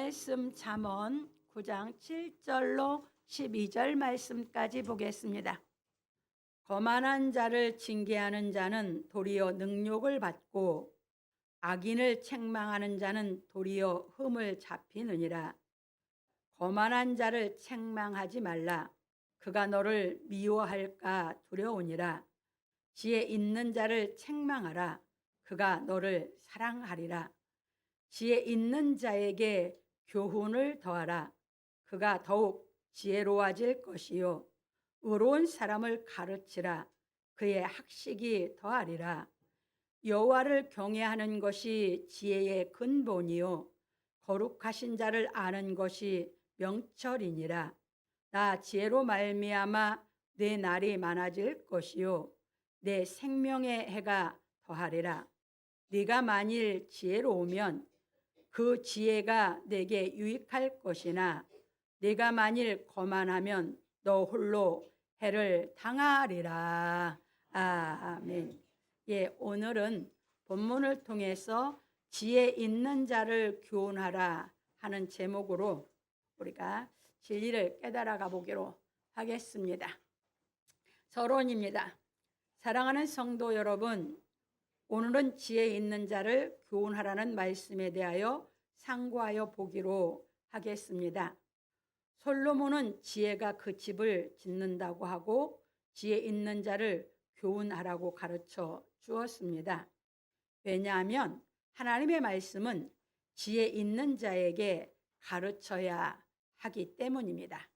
말씀 잠언 9장 7절로 12절 말씀까지 보겠습니다. 거만한 자를 징계하는 자는 도리어 능욕을 받고 악인을 책망하는 자는 도리어 흠을 잡히느니라. 거만한 자를 책망하지 말라. 그가 너를 미워할까 두려우니라. 지혜 있는 자를 책망하라. 그가 너를 사랑하리라. 지혜 있는 자에게 교훈을 더하라. 그가 더욱 지혜로워질 것이요. 의로운 사람을 가르치라. 그의 학식이 더하리라. 여호와를 경외하는 것이 지혜의 근본이요. 거룩하신 자를 아는 것이 명철이니라. 나 지혜로 말미암아 내 날이 많아질 것이요. 내 생명의 해가 더하리라. 네가 만일 지혜로우면 그 지혜가 내게 유익할 것이나 네가 만일 거만하면 너 홀로 해를 당하리라. 아멘. 예, 오늘은 본문을 통해서 지혜 있는 자를 교훈하라 하는 제목으로 우리가 진리를 깨달아가 보기로 하겠습니다. 서론입니다. 사랑하는 성도 여러분, 오늘은 지혜 있는 자를 교훈하라는 말씀에 대하여 상고하여 보기로 하겠습니다. 솔로몬은 지혜가 그 집을 짓는다고 하고 지혜 있는 자를 교훈하라고 가르쳐 주었습니다. 왜냐하면 하나님의 말씀은 지혜 있는 자에게 가르쳐야 하기 때문입니다.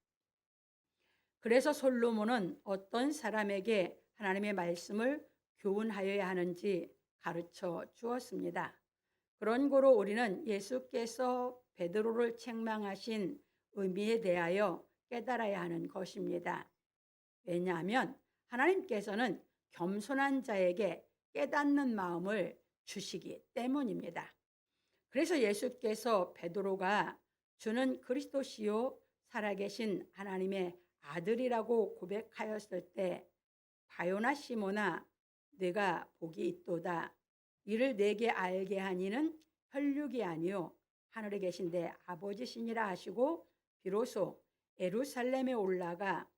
그래서 솔로몬은 어떤 사람에게 하나님의 말씀을 교훈하여야 하는지 가르쳐 주었습니다. 그런 거로 우리는 예수께서 베드로를 책망하신 의미에 대하여 깨달아야 하는 것입니다. 왜냐하면 하나님께서는 겸손한 자에게 깨닫는 마음을 주시기 때문입니다. 그래서 예수께서 베드로가 주는 그리스도시요 살아계신 하나님의 아들이라고 고백하였을 때 바요나 시몬아 내가 복이 있도다. 이를 내게 알게 하니는 혈육이 아니요 하늘에 계신 내 아버지시니라 하시고 비로소 예루살렘에 올라가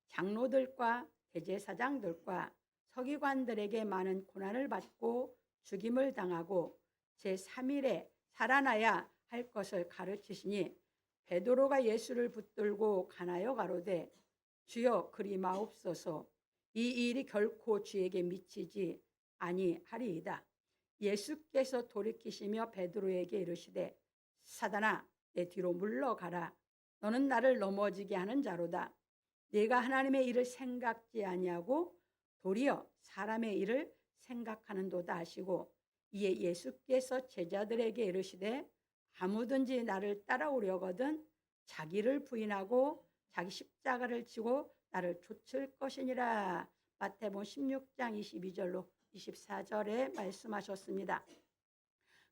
장로들과 대제사장들과 서기관들에게 많은 고난을 받고 죽임을 당하고 제3일에 살아나야 할 것을 가르치시니 베드로가 예수를 붙들고 가나요 가로되 주여 그리 마옵소서 이 일이 결코 주에게 미치지 아니하리이다. 예수께서 돌이키시며 베드로에게 이르시되 사단아 내 뒤로 물러가라. 너는 나를 넘어지게 하는 자로다. 네가 하나님의 일을 생각지 아니하고 도리어 사람의 일을 생각하는도다 하시고 이에 예수께서 제자들에게 이르시되 아무든지 나를 따라오려거든 자기를 부인하고 자기 십자가를 지고 나를 좇을 것이니라. 마태복음 16장 22절로 24절에 말씀하셨습니다.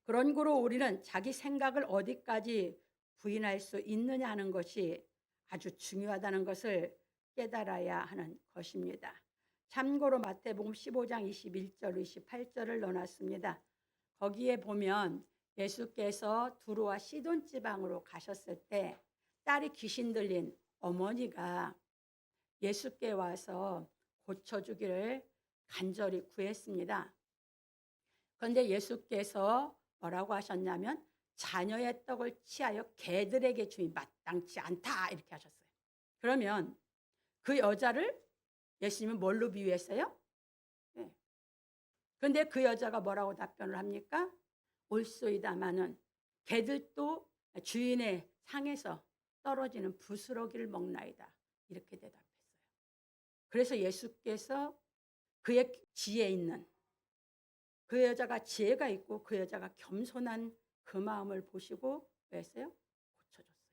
그런 거로 우리는 자기 생각을 어디까지 부인할 수 있느냐 하는 것이 아주 중요하다는 것을 깨달아야 하는 것입니다. 참고로 마태복음 15장 21절 28절을 넣어놨습니다. 거기에 보면 예수께서 두로와 시돈 지방으로 가셨을 때 딸이 귀신 들린 어머니가 예수께 와서 고쳐주기를 간절히 구했습니다. 그런데 예수께서 뭐라고 하셨냐면 자녀의 떡을 취하여 개들에게 주이 마땅치 않다 이렇게 하셨어요. 그러면 그 여자를 예수님은 뭘로 비유했어요? 네. 그런데 그 여자가 뭐라고 답변을 합니까? 옳소이다마는 개들도 주인의 상에서 떨어지는 부스러기를 먹나이다 이렇게 대답했어요. 그래서 예수께서 그의 지혜 있는 그 여자가 지혜가 있고 그 여자가 겸손한 그 마음을 보시고 왜 했어요? 고쳐줬어요.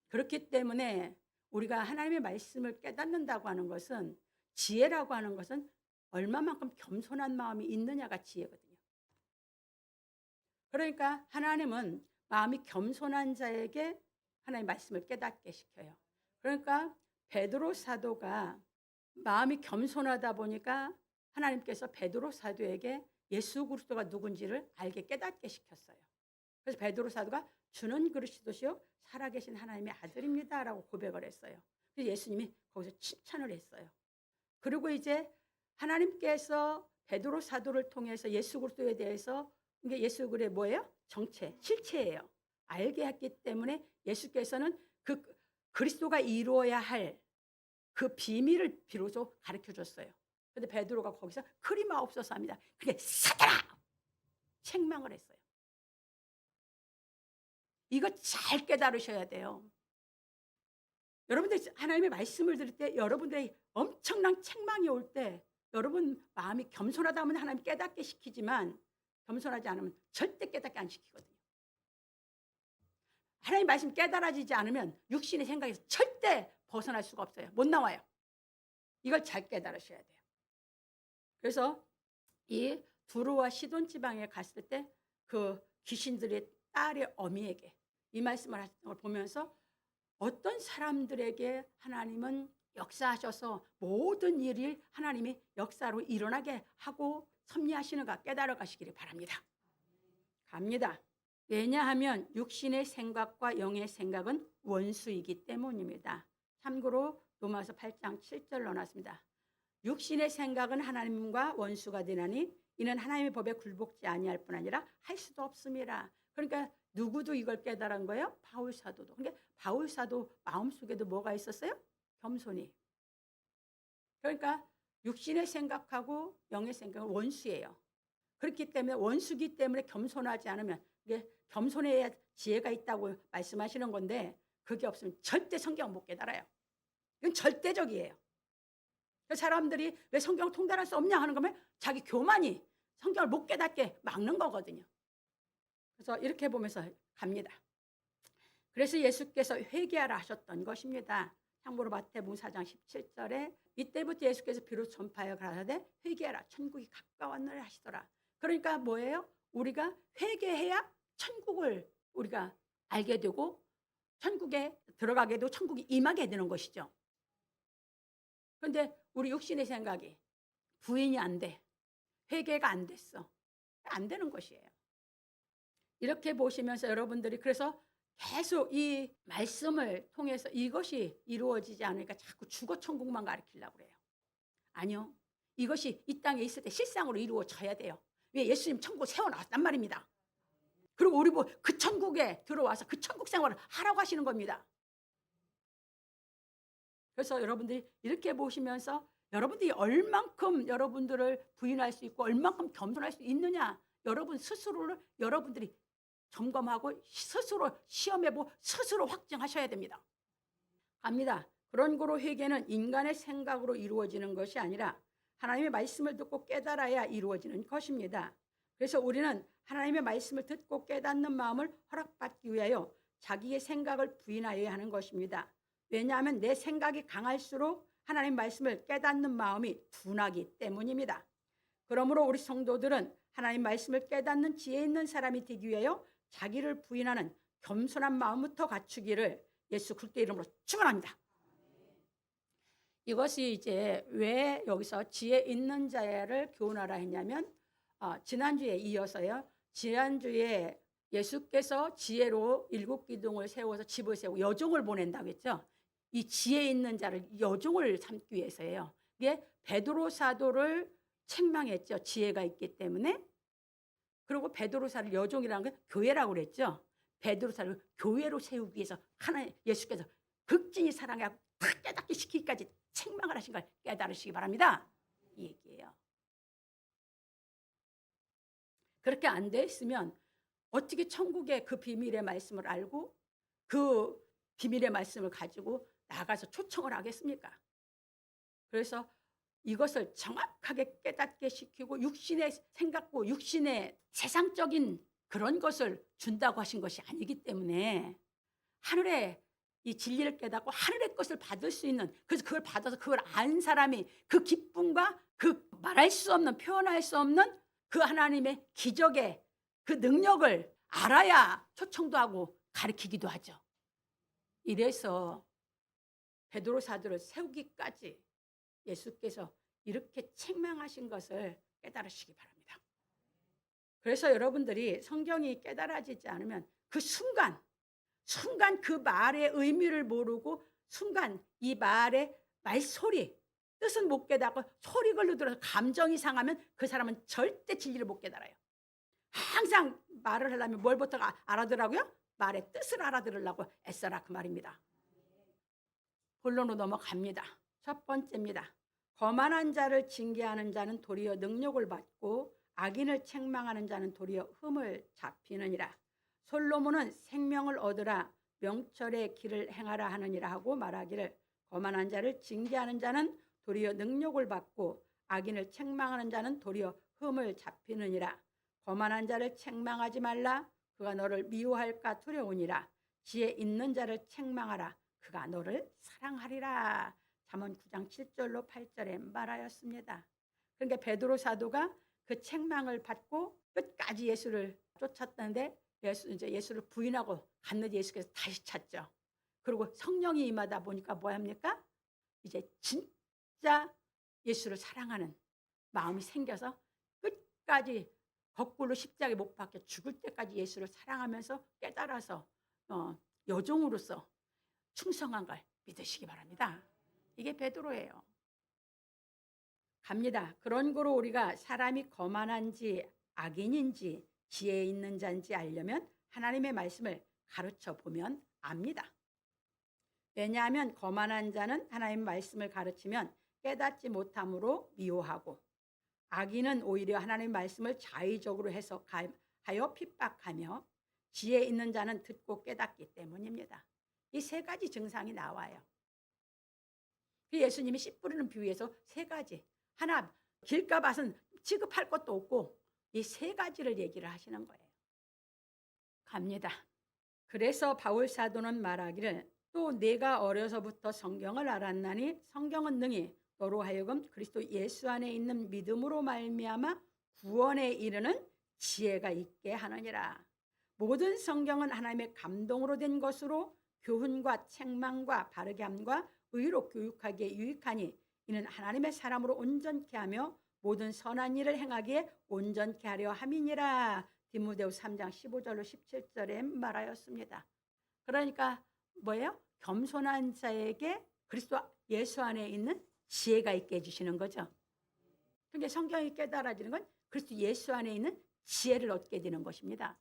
그렇기 때문에 우리가 하나님의 말씀을 깨닫는다고 하는 것은 지혜라고 하는 것은 얼마만큼 겸손한 마음이 있느냐가 지혜거든요. 그러니까 하나님은 마음이 겸손한 자에게 하나님의 말씀을 깨닫게 시켜요. 그러니까 베드로 사도가 마음이 겸손하다 보니까 하나님께서 베드로 사도에게 예수 그리스도가 누군지를 알게 깨닫게 시켰어요. 그래서 베드로 사도가 주는 그리스도시요 살아계신 하나님의 아들입니다라고 고백을 했어요. 그래서 예수님이 거기서 칭찬을 했어요. 그리고 이제 하나님께서 베드로 사도를 통해서 예수 그리스도에 대해서 이게 예수 그리스도의 뭐예요? 정체, 실체예요. 알게 했기 때문에 예수께서는 그 그리스도가 이루어야 할 그 비밀을 비로소 가르쳐 줬어요. 근데 베드로가 거기서 크리마옵소서 합니다. 그게 사단아! 책망을 했어요. 이거 잘 깨달으셔야 돼요. 여러분들 하나님의 말씀을 들을 때 여러분들의 엄청난 책망이 올 때 여러분 마음이 겸손하다 하면 하나님 깨닫게 시키지만 겸손하지 않으면 절대 깨닫게 안 시키거든요. 하나님 말씀 깨달아지지 않으면 육신의 생각에서 절대 벗어날 수가 없어요. 못 나와요. 이걸 잘 깨달으셔야 돼요. 그래서 이 두로와 시돈 지방에 갔을 때 그 귀신들의 딸의 어미에게 이 말씀을 하셨던 걸 보면서 어떤 사람들에게 하나님은 역사하셔서 모든 일이 하나님이 역사로 일어나게 하고 섭리하시는가 깨달아 가시기를 바랍니다. 갑니다. 왜냐하면 육신의 생각과 영의 생각은 원수이기 때문입니다. 참고로 로마서 8장 7절 넣어놨습니다. 육신의 생각은 하나님과 원수가 되나니 이는 하나님의 법에 굴복지 아니할 뿐 아니라 할 수도 없음이라. 그러니까 누구도 이걸 깨달은 거예요? 바울 사도도. 그러니까 바울 사도 마음속에도 뭐가 있었어요? 겸손이. 그러니까 육신의 생각하고 영의 생각은 원수예요. 그렇기 때문에 원수기 때문에 겸손하지 않으면 이게 겸손해야 지혜가 있다고 말씀하시는 건데 그게 없으면 절대 성경을 못 깨달아요. 이건 절대적이에요. 사람들이 왜 성경을 통달할 수 없냐 하는 거면 자기 교만이 성경을 못 깨닫게 막는 거거든요. 그래서 이렇게 보면서 갑니다. 그래서 예수께서 회개하라 하셨던 것입니다. 참고로 마태복음 4장 17절에 이때부터 예수께서 비로소 전파하여 가라사대 회개하라 천국이 가까웠느라 하시더라. 그러니까 뭐예요? 우리가 회개해야 천국을 우리가 알게 되고 천국에 들어가게 되고 천국이 임하게 되는 것이죠. 그런데 우리 육신의 생각이 부인이 안 돼. 회개가 안 됐어. 안 되는 것이에요. 이렇게 보시면서 여러분들이 그래서 계속 이 말씀을 통해서 이것이 이루어지지 않으니까 자꾸 주거 천국만 가르치려고 그래요. 아니요. 이것이 이 땅에 있을 때 실상으로 이루어져야 돼요. 왜 예수님 천국 세워놨단 말입니다. 그리고 우리 뭐 그 천국에 들어와서 그 천국 생활을 하라고 하시는 겁니다. 그래서 여러분들이 이렇게 보시면서 여러분들이 얼만큼 여러분들을 부인할 수 있고 얼만큼 겸손할 수 있느냐 여러분 스스로를 여러분들이 점검하고 스스로 시험해보고 스스로 확증하셔야 됩니다. 갑니다. 그런 거로 회개는 인간의 생각으로 이루어지는 것이 아니라 하나님의 말씀을 듣고 깨달아야 이루어지는 것입니다. 그래서 우리는 하나님의 말씀을 듣고 깨닫는 마음을 허락받기 위하여 자기의 생각을 부인하여야 하는 것입니다. 왜냐하면 내 생각이 강할수록 하나님 말씀을 깨닫는 마음이 둔하기 때문입니다. 그러므로 우리 성도들은 하나님 말씀을 깨닫는 지혜 있는 사람이 되기 위하여 자기를 부인하는 겸손한 마음부터 갖추기를 예수 그리스도의 이름으로 축원합니다. 이것이 이제 왜 여기서 지혜 있는 자를 교훈하라 했냐면 지난주에 이어서요. 지난주에 예수께서 지혜로 일곱 기둥을 세워서 집을 세우고 여종을 보낸다고 했죠. 이 지혜 있는 자를 여종을 삼기 위해서예요. 이게 베드로 사도를 책망했죠. 지혜가 있기 때문에. 그리고 베드로 사도를 여종이라는 건 교회라고 그랬죠. 베드로 사도를 교회로 세우기 위해서 하나님 예수께서 극진히 사랑하고 다 깨닫게 시키기까지 책망을 하신 걸 깨달으시기 바랍니다. 이 얘기예요. 그렇게 안 돼 있으면 어떻게 천국의 그 비밀의 말씀을 알고 그 비밀의 말씀을 가지고 나가서 초청을 하겠습니까? 그래서 이것을 정확하게 깨닫게 시키고 육신의 생각고 육신의 세상적인 그런 것을 준다고 하신 것이 아니기 때문에 하늘의 이 진리를 깨닫고 하늘의 것을 받을 수 있는 그래서 그걸 받아서 그걸 안 사람이 그 기쁨과 그 말할 수 없는 표현할 수 없는 그 하나님의 기적의 그 능력을 알아야 초청도 하고 가르치기도 하죠. 이래서 베드로 사도를 세우기까지 예수께서 이렇게 책망하신 것을 깨달으시기 바랍니다. 그래서 여러분들이 성경이 깨달아지지 않으면 그 순간 그 말의 의미를 모르고 순간 이 말의 말소리 뜻은 못 깨닫고 소리 걸로 들어서 감정이 상하면 그 사람은 절대 진리를 못 깨달아요. 항상 말을 하려면 뭘부터 알아들으라고요? 말의 뜻을 알아들으려고 애써라 그 말입니다. 본론으로 넘어갑니다. 첫 번째입니다. 거만한 자를 징계하는 자는 도리어 능력을 받고 악인을 책망하는 자는 도리어 흠을 잡히느니라. 솔로몬은 생명을 얻으라 명철의 길을 행하라 하느니라 하고 말하기를 거만한 자를 징계하는 자는 도리어 능력을 받고 악인을 책망하는 자는 도리어 흠을 잡히느니라. 거만한 자를 책망하지 말라. 그가 너를 미워할까 두려우니라. 지혜 있는 자를 책망하라. 그가 너를 사랑하리라. 잠언 9장 7절로 8절에 말하였습니다. 그러니까 베드로 사도가 그 책망을 받고 끝까지 예수를 쫓았다는데 예수를 부인하고 갔는데 예수께서 다시 찾죠. 그리고 성령이 임하다 보니까 뭐 합니까? 이제 진짜 예수를 사랑하는 마음이 생겨서 끝까지 거꾸로 십자가에 못 박혀 죽을 때까지 예수를 사랑하면서 깨달아서 여종으로서 충성한 걸 믿으시기 바랍니다. 이게 베드로예요. 갑니다. 그런 거로 우리가 사람이 거만한지 악인인지 지혜 있는 자인지 알려면 하나님의 말씀을 가르쳐 보면 압니다. 왜냐하면 거만한 자는 하나님의 말씀을 가르치면 깨닫지 못함으로 미워하고 악인은 오히려 하나님의 말씀을 자의적으로 해석하여 핍박하며 지혜 있는 자는 듣고 깨닫기 때문입니다. 이 세 가지 증상이 나와요. 예수님이 씨 뿌리는 비유에서 세 가지, 하나 길가밭은 취급할 것도 없고 이 세 가지를 얘기를 하시는 거예요. 갑니다. 그래서 바울 사도는 말하기를 또 내가 어려서부터 성경을 알았나니 성경은 능히 너로 하여금 그리스도 예수 안에 있는 믿음으로 말미암아 구원에 이르는 지혜가 있게 하느니라. 모든 성경은 하나님의 감동으로 된 것으로 교훈과 책망과 바르게 함과 의로 교육하기에 유익하니 이는 하나님의 사람으로 온전케 하며 모든 선한 일을 행하기에 온전케 하려 함이니라. 디모데후서 3장 15절로 17절에 말하였습니다. 그러니까 뭐예요? 겸손한 자에게 그리스도 예수 안에 있는 지혜가 있게 해주시는 거죠. 그러니까 성경이 깨달아지는 건 그리스도 예수 안에 있는 지혜를 얻게 되는 것입니다.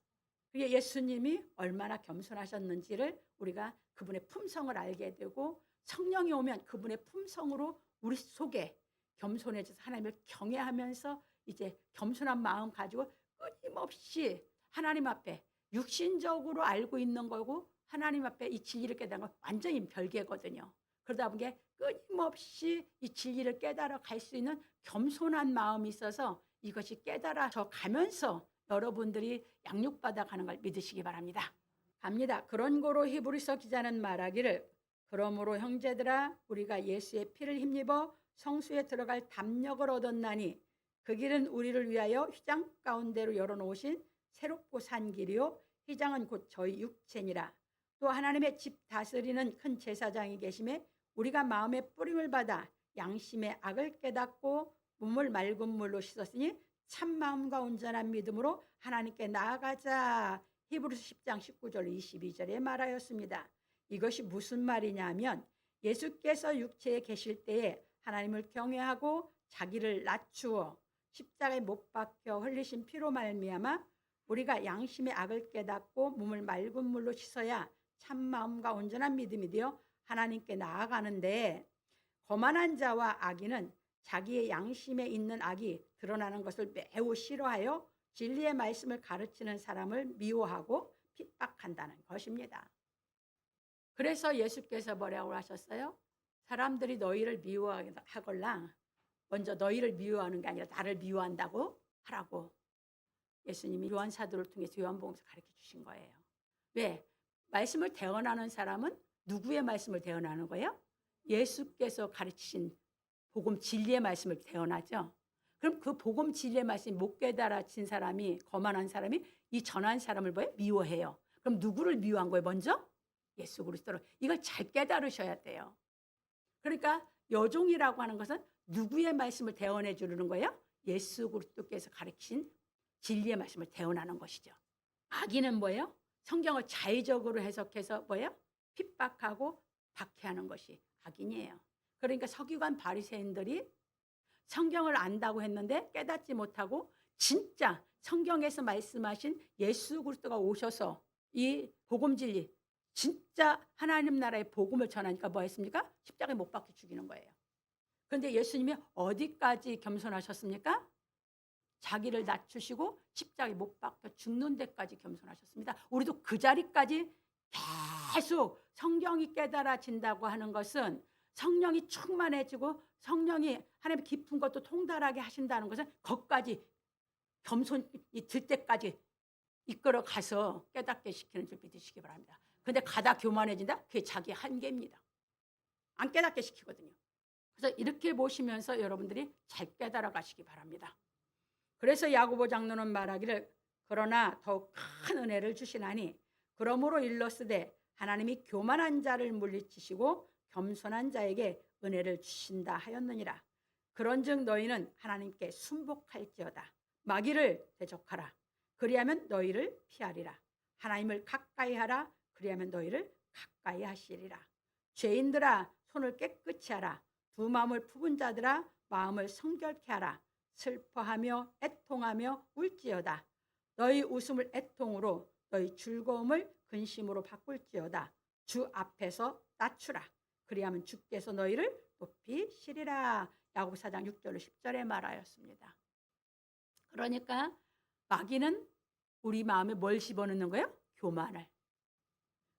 그게 예수님이 얼마나 겸손하셨는지를 우리가 그분의 품성을 알게 되고 성령이 오면 그분의 품성으로 우리 속에 겸손해져서 하나님을 경외하면서 이제 겸손한 마음 가지고 끊임없이 하나님 앞에 육신적으로 알고 있는 거고 하나님 앞에 이 진리를 깨달은 건 완전히 별개거든요. 그러다 보니 끊임없이 이 진리를 깨달아 갈 수 있는 겸손한 마음이 있어서 이것이 깨달아져 가면서 여러분들이 양육받아 가는 걸 믿으시기 바랍니다. 갑니다. 그런 거로 히브리서 기자는 말하기를 그러므로 형제들아 우리가 예수의 피를 힘입어 성수에 들어갈 담력을 얻었나니 그 길은 우리를 위하여 휘장 가운데로 열어놓으신 새롭고 산 길이요 휘장은 곧 저희 육체니라. 또 하나님의 집 다스리는 큰 제사장이 계심에 우리가 마음의 뿌림을 받아 양심의 악을 깨닫고 몸을 맑은 물로 씻었으니 참 마음과 온전한 믿음으로 하나님께 나아가자. 히브리서 10장 19절 22절에 말하였습니다. 이것이 무슨 말이냐면 예수께서 육체에 계실 때에 하나님을 경외하고 자기를 낮추어 십자가에 못 박혀 흘리신 피로 말미암아 우리가 양심의 악을 깨닫고 몸을 맑은 물로 씻어야 참 마음과 온전한 믿음이 되어 하나님께 나아가는데 거만한 자와 악인은 자기의 양심에 있는 악이 드러나는 것을 매우 싫어하여 진리의 말씀을 가르치는 사람을 미워하고 핍박한다는 것입니다. 그래서 예수께서 뭐라고 하셨어요? 사람들이 너희를 미워하거나 먼저 너희를 미워하는 게 아니라 나를 미워한다고 하라고 예수님이 요한 사도를 통해서 요한복음에서 가르쳐 주신 거예요. 왜? 말씀을 대언하는 사람은 누구의 말씀을 대언하는 거예요? 예수께서 가르치신 복음 진리의 말씀을 대언하죠. 그럼 그 복음 진리의 말씀이 못 깨달아진 사람이 거만한 사람이 이 전한 사람을 뭐예요? 미워해요. 그럼 누구를 미워한 거예요? 먼저? 예수 그리스도를. 이걸 잘 깨달으셔야 돼요. 그러니까 여종이라고 하는 것은 누구의 말씀을 대언해 주는 거예요? 예수 그리스도께서 가르치신 진리의 말씀을 대언하는 것이죠. 악인은 뭐예요? 성경을 자의적으로 해석해서 뭐예요? 핍박하고 박해하는 것이 악인이에요. 그러니까 서기관 바리새인들이 성경을 안다고 했는데 깨닫지 못하고 진짜 성경에서 말씀하신 예수 그리스도가 오셔서 이 복음 진리 진짜 하나님 나라의 복음을 전하니까 뭐 했습니까? 십자가에 못 박혀 죽이는 거예요. 그런데 예수님이 어디까지 겸손하셨습니까? 자기를 낮추시고 십자가에 못 박혀 죽는 데까지 겸손하셨습니다. 우리도 그 자리까지 계속 성경이 깨달아진다고 하는 것은 성령이 충만해지고 성령이 하나님의 깊은 것도 통달하게 하신다는 것은 거기까지 겸손이 들 때까지 이끌어 가서 깨닫게 시키는 줄 믿으시기 바랍니다. 근데 가다 교만해진다? 그게 자기 한계입니다. 안 깨닫게 시키거든요. 그래서 이렇게 보시면서 여러분들이 잘 깨달아 가시기 바랍니다. 그래서 야고보 장로는 말하기를 그러나 더욱 큰 은혜를 주시나니 그러므로 일러스되 하나님이 교만한 자를 물리치시고 겸손한 자에게 은혜를 주신다 하였느니라. 그런즉 너희는 하나님께 순복할지어다. 마귀를 대적하라. 그리하면 너희를 피하리라. 하나님을 가까이 하라. 그리하면 너희를 가까이 하시리라. 죄인들아 손을 깨끗이 하라. 두 마음을 품은 자들아 마음을 성결케 하라. 슬퍼하며 애통하며 울지어다. 너희 웃음을 애통으로 너희 즐거움을 근심으로 바꿀지어다. 주 앞에서 낮추라. 그리하면 주께서 너희를 높이시리라. 야고보 4장 6절 10절에 말하였습니다. 그러니까 마귀는 우리 마음에 뭘 집어넣는 거예요?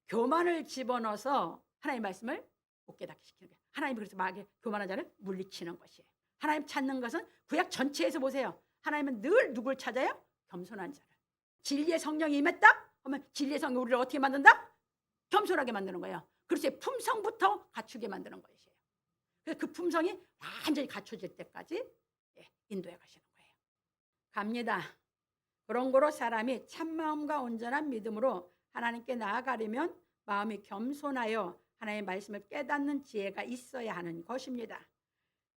교만을 집어넣어서 하나님의 말씀을 못 깨닫게 시키는 거예요. 하나님이 그래서 마귀 교만한 자를 물리치는 것이에요. 하나님 찾는 것은 구약 전체에서 보세요. 하나님은 늘 누굴 찾아요? 겸손한 자를. 진리의 성령이 임했다? 그러면 진리의 성령이 우리를 어떻게 만든다? 겸손하게 만드는 거예요. 그래서 품성부터 갖추게 만드는 것이에요. 그래서 그 품성이 완전히 갖춰질 때까지 인도해 가시는 거예요. 갑니다. 그런 거로 사람이 참마음과 온전한 믿음으로 하나님께 나아가려면 마음이 겸손하여 하나님의 말씀을 깨닫는 지혜가 있어야 하는 것입니다.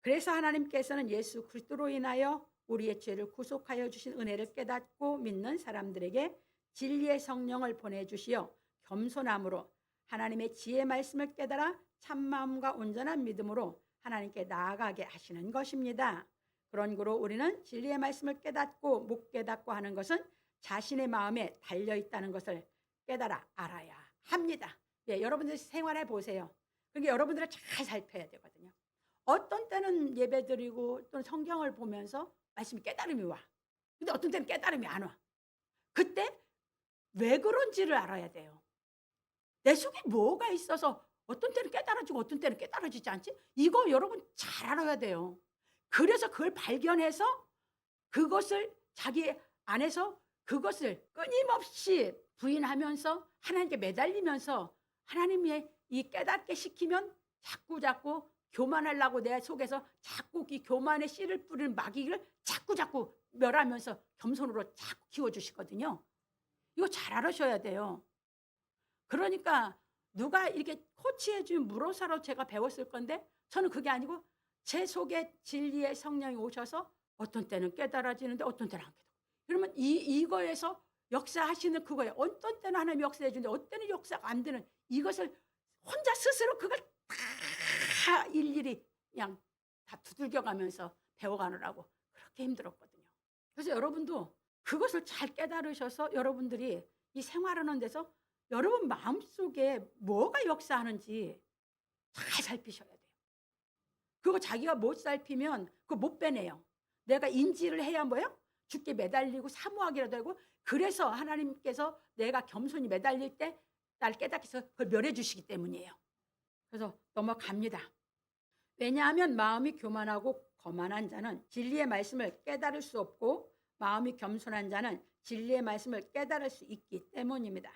그래서 하나님께서는 예수 그리스도로 인하여 우리의 죄를 구속하여 주신 은혜를 깨닫고 믿는 사람들에게 진리의 성령을 보내주시어 겸손함으로 하나님의 지혜 말씀을 깨달아 참마음과 온전한 믿음으로 하나님께 나아가게 하시는 것입니다. 그런 거로 우리는 진리의 말씀을 깨닫고 못 깨닫고 하는 것은 자신의 마음에 달려있다는 것을 깨달아 알아야 합니다. 여러분들 생활해 보세요. 그러니까 여러분들은 잘 살펴야 되거든요. 어떤 때는 예배 드리고 또는 성경을 보면서 말씀이 깨달음이 와. 근데 어떤 때는 깨달음이 안 와. 그때 왜 그런지를 알아야 돼요. 내 속에 뭐가 있어서 어떤 때는 깨달아지고 어떤 때는 깨달아지지 않지? 이거 여러분 잘 알아야 돼요. 그래서 그걸 발견해서 그것을 자기 안에서 그것을 끊임없이 부인하면서 하나님께 매달리면서 하나님의 이 깨닫게 시키면 자꾸 교만하려고 내 속에서 자꾸 이 교만의 씨를 뿌리는 마귀를 자꾸 멸하면서 겸손으로 자꾸 키워주시거든요. 이거 잘 알아셔야 돼요. 그러니까 누가 이렇게 코치해주면 물어서라도 제가 배웠을 건데 저는 그게 아니고 제 속에 진리의 성령이 오셔서 어떤 때는 깨달아지는데 어떤 때는 안 깨달아. 그러면 이거에서 역사하시는 그거예요. 어떤 때는 하나님이 역사해 주는데 어떤 때는 역사가 안 되는 이것을 혼자 스스로 그걸 다 일일이 그냥 다 두들겨가면서 배워가느라고 그렇게 힘들었거든요. 그래서 여러분도 그것을 잘 깨달으셔서 여러분들이 이 생활하는 데서 여러분 마음속에 뭐가 역사하는지 잘 살피셔야 돼요. 그거 자기가 못 살피면 그거 못 빼내요. 내가 인지를 해야 뭐예요? 주께 매달리고 사모하기라도 하고 그래서 하나님께서 내가 겸손히 매달릴 때 날 깨닫게 해서 그걸 멸해 주시기 때문이에요. 그래서 넘어갑니다. 왜냐하면 마음이 교만하고 거만한 자는 진리의 말씀을 깨달을 수 없고 마음이 겸손한 자는 진리의 말씀을 깨달을 수 있기 때문입니다.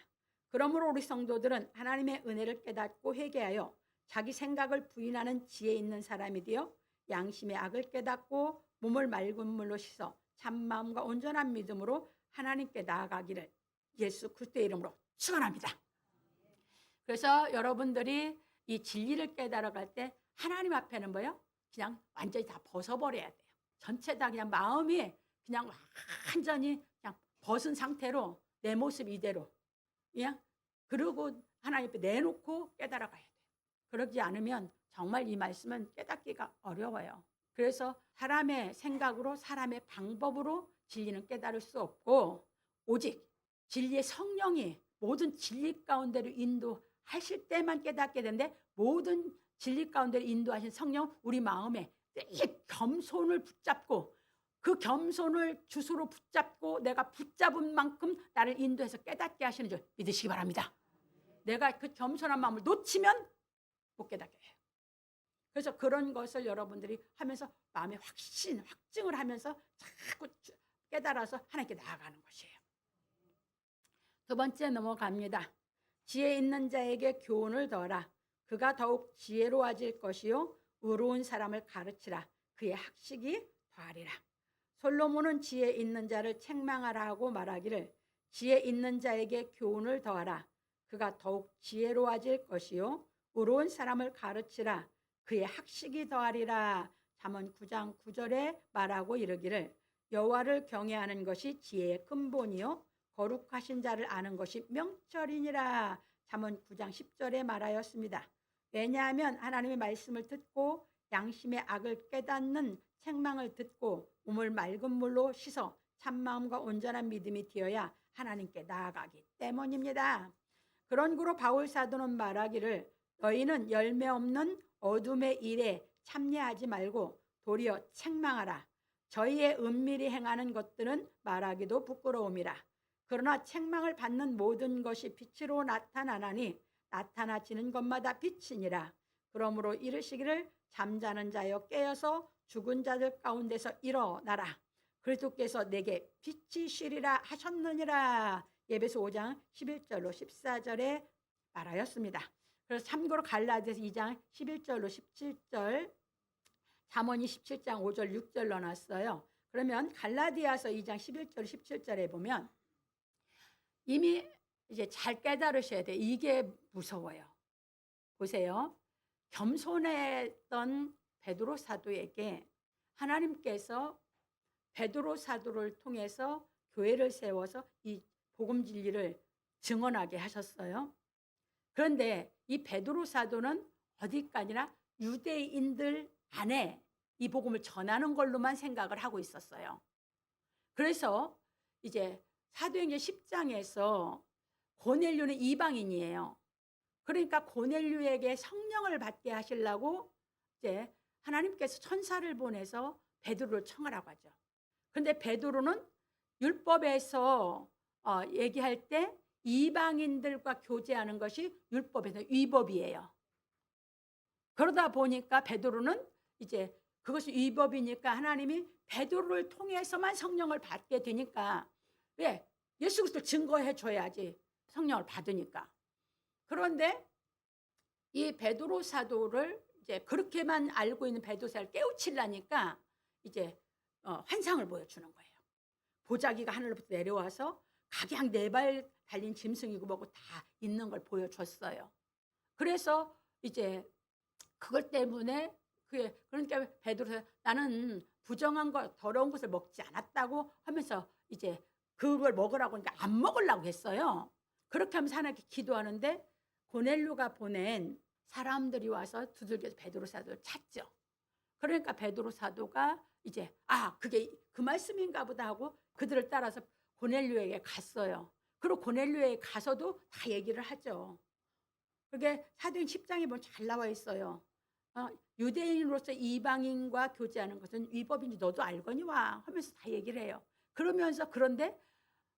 그러므로 우리 성도들은 하나님의 은혜를 깨닫고 회개하여 자기 생각을 부인하는 지혜 있는 사람이 되어 양심의 악을 깨닫고 몸을 맑은 물로 씻어 참마음과 온전한 믿음으로 하나님께 나아가기를 예수 그리스도의 이름으로 축원합니다. 그래서 여러분들이 이 진리를 깨달아갈 때 하나님 앞에는 뭐예요? 그냥 완전히 다 벗어버려야 돼요. 전체 다 그냥 마음이 그냥 완전히 그냥 벗은 상태로 내 모습 이대로 그냥 그러고 하나님 앞에 내놓고 깨달아 가야 돼요. 그러지 않으면 정말 이 말씀은 깨닫기가 어려워요. 그래서 사람의 생각으로 사람의 방법으로 진리는 깨달을 수 없고 오직 진리의 성령이 모든 진리 가운데로 인도하실 때만 깨닫게 되는데 모든 진리 가운데로 인도하신 성령 우리 마음에 이 겸손을 붙잡고 그 겸손을 주소로 붙잡고 내가 붙잡은 만큼 나를 인도해서 깨닫게 하시는 줄 믿으시기 바랍니다. 내가 그 겸손한 마음을 놓치면 못 깨닫게 해요. 그래서 그런 것을 여러분들이 하면서 마음의 확증을 하면서 자꾸 깨달아서 하나님께 나아가는 것이에요. 두 번째 넘어갑니다. 지혜 있는 자에게 교훈을 더하라. 그가 더욱 지혜로워질 것이요 의로운 사람을 가르치라. 그의 학식이 더하리라. 솔로몬은 지혜 있는 자를 책망하라 하고 말하기를 지혜 있는 자에게 교훈을 더하라. 그가 더욱 지혜로워질 것이요 의로운 사람을 가르치라. 그의 학식이 더하리라. 잠언 9장 9절에 말하고 이르기를 여호와를 경외하는 것이 지혜의 근본이요 거룩하신 자를 아는 것이 명철이니라. 잠언 9장 10절에 말하였습니다. 왜냐하면 하나님의 말씀을 듣고 양심의 악을 깨닫는 책망을 듣고 몸을 맑은 물로 씻어 참마음과 온전한 믿음이 되어야 하나님께 나아가기 때문입니다. 그런 구로 바울 사도는 말하기를 너희는 열매 없는 어둠의 일에 참여하지 말고 도리어 책망하라. 저희의 은밀히 행하는 것들은 말하기도 부끄러움이라. 그러나 책망을 받는 모든 것이 빛으로 나타나나니 나타나지는 것마다 빛이니라. 그러므로 이르시기를 잠자는 자여 깨어서 죽은 자들 가운데서 일어나라. 그리스도께서 내게 빛이시리라 하셨느니라. 에베소 5장 11절로 14절에 말하였습니다. 그래서 참고로 갈라디아서 2장 11절로 17절, 잠언이 17장 5절 6절 넣어놨어요. 그러면 갈라디아서 2장 11절 17절에 보면 이미 이제 잘 깨달으셔야 돼요. 이게 무서워요. 보세요. 겸손했던 베드로 사도에게 하나님께서 베드로 사도를 통해서 교회를 세워서 이 복음 진리를 증언하게 하셨어요. 그런데 이 베드로 사도는 어디까지나 유대인들 안에 이 복음을 전하는 걸로만 생각을 하고 있었어요. 그래서 이제 사도행전 10장에서 고넬료는 이방인이에요. 그러니까 고넬료에게 성령을 받게 하시려고 이제 하나님께서 천사를 보내서 베드로를 청하라고 하죠. 그런데 베드로는 율법에서 얘기할 때 이방인들과 교제하는 것이 율법에서 위법이에요. 그러다 보니까 베드로는 이제 그것이 위법이니까 하나님이 베드로를 통해서만 성령을 받게 되니까 왜? 예수 그리스도 증거해 줘야지 성령을 받으니까. 그런데 이 베드로 사도를 이제 그렇게만 알고 있는 베드로 사도를 깨우치려니까 이제 환상을 보여주는 거예요. 보자기가 하늘로부터 내려와서 각양 4발 달린 짐승이고 뭐고 다 있는 걸 보여줬어요. 그래서 이제 그것 때문에 그러니까 베드로가 나는 부정한 것 더러운 것을 먹지 않았다고 하면서 이제 그걸 먹으라고 하니까 안 먹으려고 했어요. 그렇게 하면서 하나님께 기도하는데 고넬료가 보낸 사람들이 와서 두들겨서 베드로 사도를 찾죠. 그러니까 베드로 사도가 이제 그게 그 말씀인가 보다 하고 그들을 따라서 고넬료에게 갔어요. 그리고 고넬료에게 가서도 다 얘기를 하죠. 그게 사도행 10장에 보면 잘 나와 있어요. 유대인으로서 이방인과 교제하는 것은 위법인지 너도 알거니와 하면서 다 얘기를 해요. 그러면서 그런데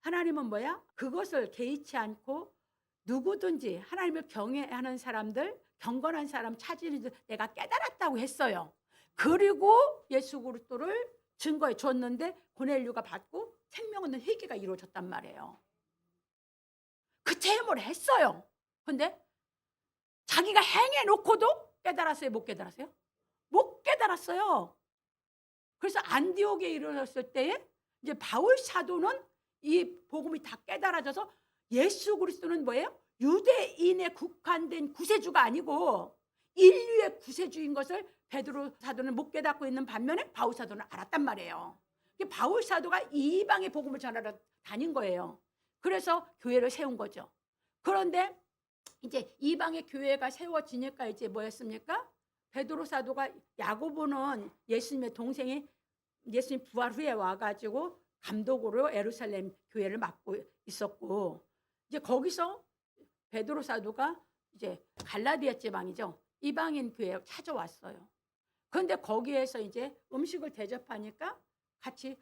하나님은 뭐야? 그것을 개의치 않고 누구든지 하나님을 경외하는 사람들, 경건한 사람 찾으니 내가 깨달았다고 했어요. 그리고 예수 그리스도를 증거해 줬는데 고넬료가 받고 생명 없는 회개가 이루어졌단 말이에요. 그 체험을 했어요. 근데 자기가 행해놓고도 깨달았어요? 못 깨달았어요? 못 깨달았어요. 그래서 안디옥에 이르렀을 때에 이제 바울 사도는 이 복음이 다 깨달아져서 예수 그리스도는 뭐예요? 유대인에 국한된 구세주가 아니고 인류의 구세주인 것을 베드로 사도는 못 깨닫고 있는 반면에 바울 사도는 알았단 말이에요. 바울 사도가 이방의 복음을 전하러 다닌 거예요. 그래서 교회를 세운 거죠. 그런데 이제 이방의 교회가 세워지니까 이제 뭐였습니까? 베드로 사도가, 야고보는 예수님의 동생이 예수님 부활 후에 와가지고 감독으로 예루살렘 교회를 맡고 있었고, 이제 거기서 베드로 사도가 이제 갈라디아 지방이죠. 이방인 교회에 찾아왔어요. 그런데 거기에서 이제 음식을 대접하니까 같이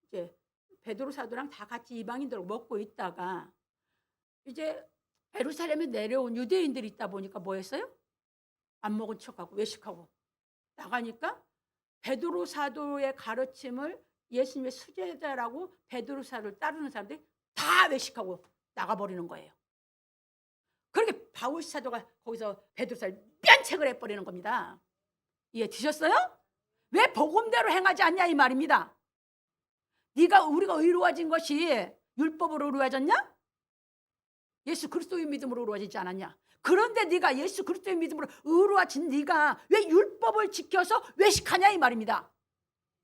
이제 베드로 사도랑 다 같이 이방인들 먹고 있다가 이제 예루살렘에 내려온 유대인들이 있다 보니까 뭐 했어요? 안 먹은 척하고 외식하고 나가니까 베드로 사도의 가르침을 예수님의 수제자라고 베드로 사도를 따르는 사람들이 다 외식하고 나가버리는 거예요. 그렇게 바울 사도가 거기서 베드로 사도를 면책을 해버리는 겁니다. 이해 되셨어요? 왜 복음대로 행하지 않냐 이 말입니다. 우리가 의로워진 것이 율법으로 의로워졌냐? 예수 그리스도의 믿음으로 의로워지지 않았냐? 그런데 네가 예수 그리스도의 믿음으로 의로워진 네가 왜 율법을 지켜서 외식하냐 이 말입니다.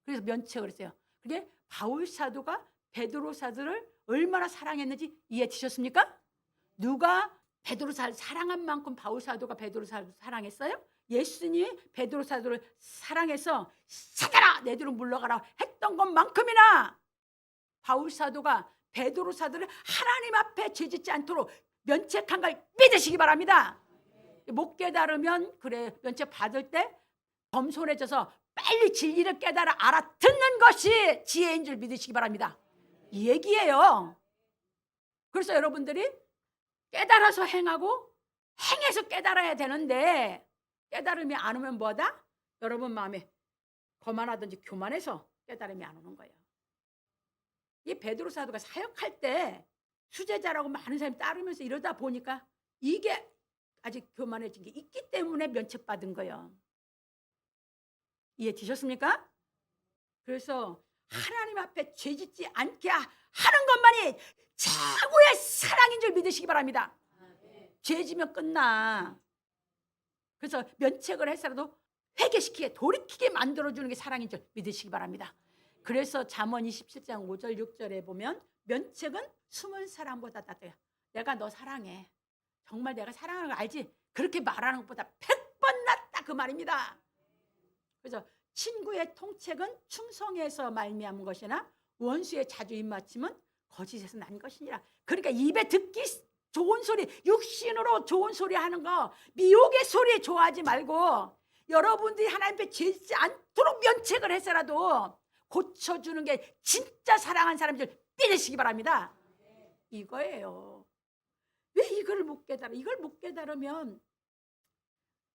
그래서 면책을 했어요. 그게 바울 사도가 베드로 사도를 얼마나 사랑했는지 이해되셨습니까? 누가 베드로 사도를 사랑한 만큼 바울 사도가 베드로 사도를 사랑했어요? 예수님이 베드로 사도를 사랑해서 사겨라 내 뒤로 물러가라 했던 것만큼이나 바울 사도가 베드로 사도를 하나님 앞에 죄짓지 않도록 면책한 걸 믿으시기 바랍니다. 못 깨달으면 그래 면책 받을 때 겸손해져서 빨리 진리를 깨달아 알아듣는 것이 지혜인 줄 믿으시기 바랍니다. 이 얘기예요. 그래서 여러분들이 깨달아서 행하고 행해서 깨달아야 되는데 깨달음이 안 오면 뭐다? 여러분 마음에 거만하든지 교만해서 깨달음이 안 오는 거예요. 이 베드로 사도가 사역할 때 수제자라고 많은 사람이 따르면서 이러다 보니까 이게 아직 교만해진 게 있기 때문에 면책받은 거예요. 이해되셨습니까? 그래서 하나님 앞에 죄짓지 않게 하는 것만이 최고의 사랑인 줄 믿으시기 바랍니다. 죄지면 끝나. 그래서 면책을 해서라도 회개시키게 돌이키게 만들어주는 게 사랑인 줄 믿으시기 바랍니다. 그래서 잠언 27장 5절 6절에 보면 면책은 숨은 사랑보다 따뜻해. 내가 너 사랑해. 정말 내가 사랑하는 거 알지? 그렇게 말하는 것보다 100번 낫다 그 말입니다. 그래서 친구의 통책은 충성에서 말미암은 것이나 원수의 자주 입맞춤은 거짓에서 난 것이니라. 그러니까 입에 듣기 좋은 소리, 육신으로 좋은 소리 하는 거, 미혹의 소리에 좋아하지 말고 여러분들이 하나님 앞에 죄짓지 않도록 면책을 해서라도 고쳐주는 게 진짜 사랑하는 사람들 믿으시기 바랍니다. 이거예요. 왜 이걸 못 깨달아? 이걸 못 깨달으면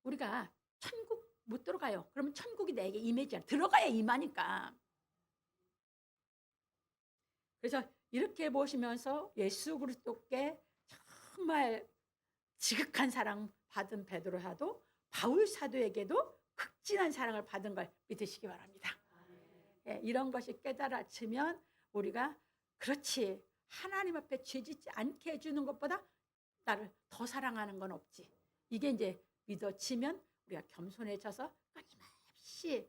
우리가 천국 못 들어가요. 그러면 천국이 내게 임하지 들어가야 임하니까. 그래서 이렇게 보시면서 예수 그리스도께 정말 지극한 사랑 받은 베드로 사도, 바울 사도에게도 극진한 사랑을 받은 걸 믿으시기 바랍니다. 예, 이런 것이 깨달아지면 우리가 그렇지 하나님 앞에 죄짓지 않게 해주는 것보다 나를 더 사랑하는 건 없지. 이게 이제 믿어지면 우리가 겸손해져서 끊임없이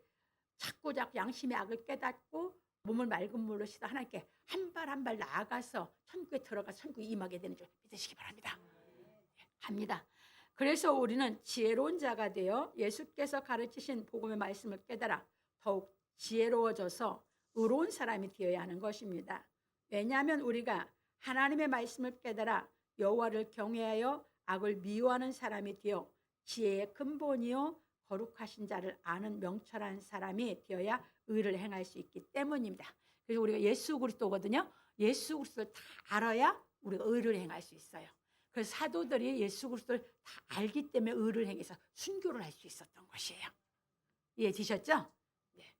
자꾸 양심의 악을 깨닫고 몸을 맑은 물로 씻어 하나님께 한 발 한 발 나아가서 천국에 들어가 천국에 임하게 되는 줄 믿으시기 바랍니다. 합니다. 그래서 우리는 지혜로운 자가 되어 예수께서 가르치신 복음의 말씀을 깨달아 더욱 지혜로워져서 의로운 사람이 되어야 하는 것입니다. 왜냐하면 우리가 하나님의 말씀을 깨달아 여호와를 경외하여 악을 미워하는 사람이 되어 지혜의 근본이요 거룩하신 자를 아는 명철한 사람이 되어야 의를 행할 수 있기 때문입니다. 그래서 우리가 예수 그리스도거든요. 예수 그리스도를 다 알아야 우리가 의를 행할 수 있어요. 그래서 사도들이 예수 그리스도를 다 알기 때문에 의를 행해서 순교를 할 수 있었던 것이에요. 이해되셨죠? 네,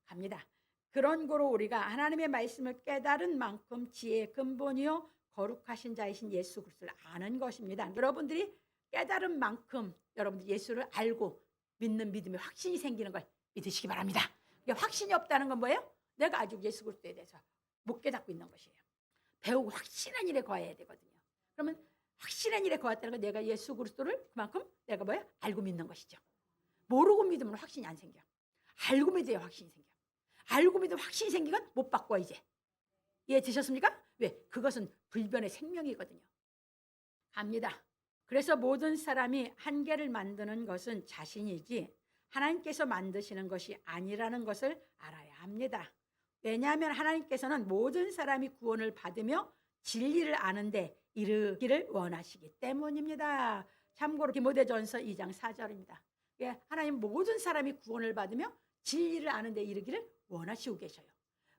갑니다. 그런 거로 우리가 하나님의 말씀을 깨달은 만큼 지혜의 근본이요 거룩하신 자이신 예수 그리스도를 아는 것입니다. 여러분들이 깨달은 만큼 여러분들 예수를 알고 믿는 믿음에 확신이 생기는 걸 믿으시기 바랍니다. 확신이 없다는 건 뭐예요? 내가 아직 예수 그리스도에 대해서 못 깨닫고 있는 것이에요. 배우고 확신한 일에 거해야 되거든요. 그러면 확신한 일에 거했다는 건 내가 예수 그리스도를 그만큼 내가 뭐예요? 알고 믿는 것이죠. 모르고 믿으면 확신이 안 생겨. 알고 믿어야 확신이 생겨. 알고 믿으면 확신이 생기건 못 바꿔 이제. 이해 되셨습니까? 왜? 그것은 불변의 생명이거든요. 갑니다. 그래서 모든 사람이 한계를 만드는 것은 자신이지 하나님께서 만드시는 것이 아니라는 것을 알아야 합니다. 왜냐하면 하나님께서는 모든 사람이 구원을 받으며 진리를 아는데 이르기를 원하시기 때문입니다. 참고로 디모데전서 2장 4절입니다. 하나님 모든 사람이 구원을 받으며 진리를 아는데 이르기를 원하시고 계셔요.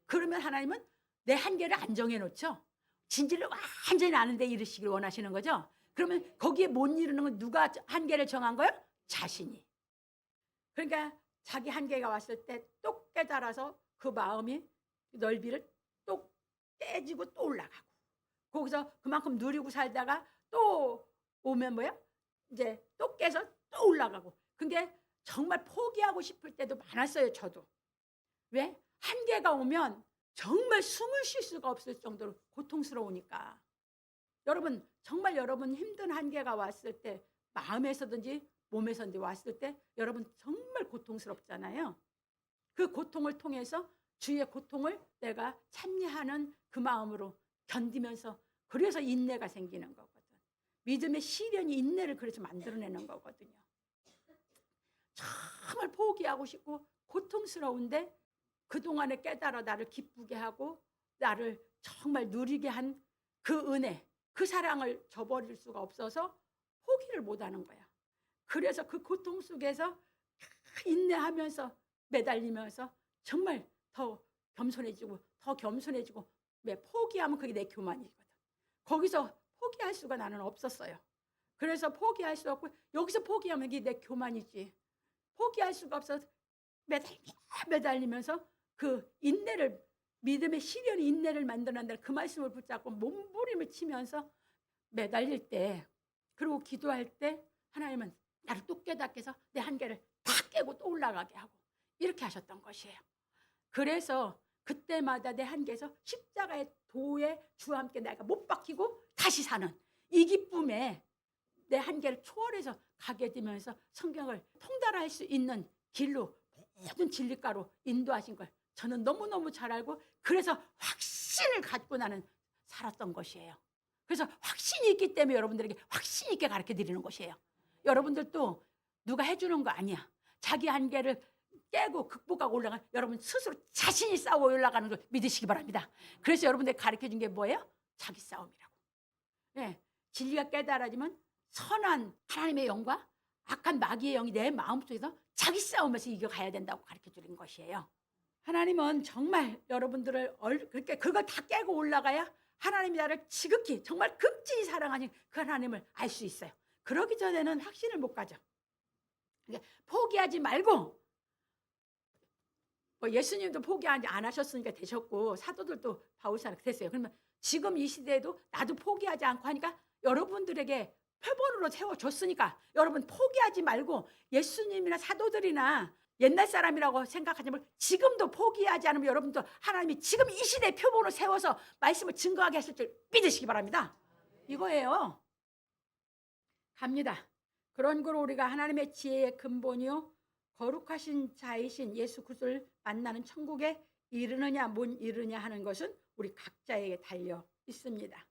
그러면 하나님은 내 한계를 안 정해놓죠. 진리를 완전히 아는데 이르시기를 원하시는 거죠. 그러면 거기에 못 이루는 건 누가 한계를 정한 거예요? 자신이. 그러니까 자기 한계가 왔을 때 또 깨달아서 그 마음이 넓이를 또 깨지고 또 올라가고 거기서 그만큼 누리고 살다가 또 오면 뭐야? 이제 또 깨서 또 올라가고. 근데 정말 포기하고 싶을 때도 많았어요. 저도. 왜? 한계가 오면 정말 숨을 쉴 수가 없을 정도로 고통스러우니까. 여러분 정말 여러분 힘든 한계가 왔을 때 마음에서든지 몸에서든지 왔을 때 여러분 정말 고통스럽잖아요. 그 고통을 통해서 주의 고통을 내가 참여하는 그 마음으로 견디면서 그래서 인내가 생기는 거거든. 믿음의 시련이 인내를 그래서 만들어내는 거거든요. 정말 포기하고 싶고 고통스러운데 그동안에 깨달아 나를 기쁘게 하고 나를 정말 누리게 한 그 은혜, 그 사랑을 저버릴 수가 없어서 포기를 못하는 거야. 그래서 그 고통 속에서 인내하면서 매달리면서 정말 더 겸손해지고 더 겸손해지고 왜 포기하면 그게 내 교만이거든. 거기서 포기할 수가 나는 없었어요. 그래서 포기할 수 없고 여기서 포기하면 이게 내 교만이지. 포기할 수가 없어서 매달리면서 그 인내를 믿음의 시련이 인내를 만들어낸다는 그 말씀을 붙잡고 몸부림을 치면서 매달릴 때 그리고 기도할 때 하나님은 나를 또 깨닫게 해서 내 한계를 다 깨고 또 올라가게 하고 이렇게 하셨던 것이에요. 그래서 그때마다 내 한계에서 십자가의 도에 주와 함께 내가 못 박히고 다시 사는 이 기쁨에 내 한계를 초월해서 가게 되면서 성경을 통달할 수 있는 길로 모든 진리가로 인도하신 걸 저는 너무너무 잘 알고 그래서 확신을 갖고 나는 살았던 것이에요. 그래서 확신이 있기 때문에 여러분들에게 확신 있게 가르쳐 드리는 것이에요. 여러분들도 누가 해주는 거 아니야. 자기 한계를 깨고 극복하고 올라간 여러분 스스로 자신이 싸워 올라가는 걸 믿으시기 바랍니다. 그래서 여러분들 가르쳐 준 게 뭐예요? 자기 싸움이라고. 네, 진리가 깨달아지면 선한 하나님의 영과 악한 마귀의 영이 내 마음속에서 자기 싸움에서 이겨가야 된다고 가르쳐 주는 것이에요. 하나님은 정말 여러분들을 그렇게 그걸 다 깨고 올라가야 하나님이 나를 지극히 정말 극진히 사랑하신 그 하나님을 알 수 있어요. 그러기 전에는 확신을 못 가져. 그러니까 포기하지 말고 뭐 예수님도 포기 안 하셨으니까 되셨고 사도들도 바울사랑 됐어요. 그러면 지금 이 시대에도 나도 포기하지 않고 하니까 여러분들에게 표본으로 세워줬으니까 여러분 포기하지 말고 예수님이나 사도들이나 옛날 사람이라고 생각하지 말고 지금도 포기하지 않으면 여러분도 하나님이 지금 이 시대에 표본을 세워서 말씀을 증거하게 하실 줄 믿으시기 바랍니다. 이거예요. 갑니다. 그런 거로 우리가 하나님의 지혜의 근본이요 거룩하신 자이신 예수 그리스도를 만나는 천국에 이르느냐 못 이르느냐 하는 것은 우리 각자에게 달려 있습니다.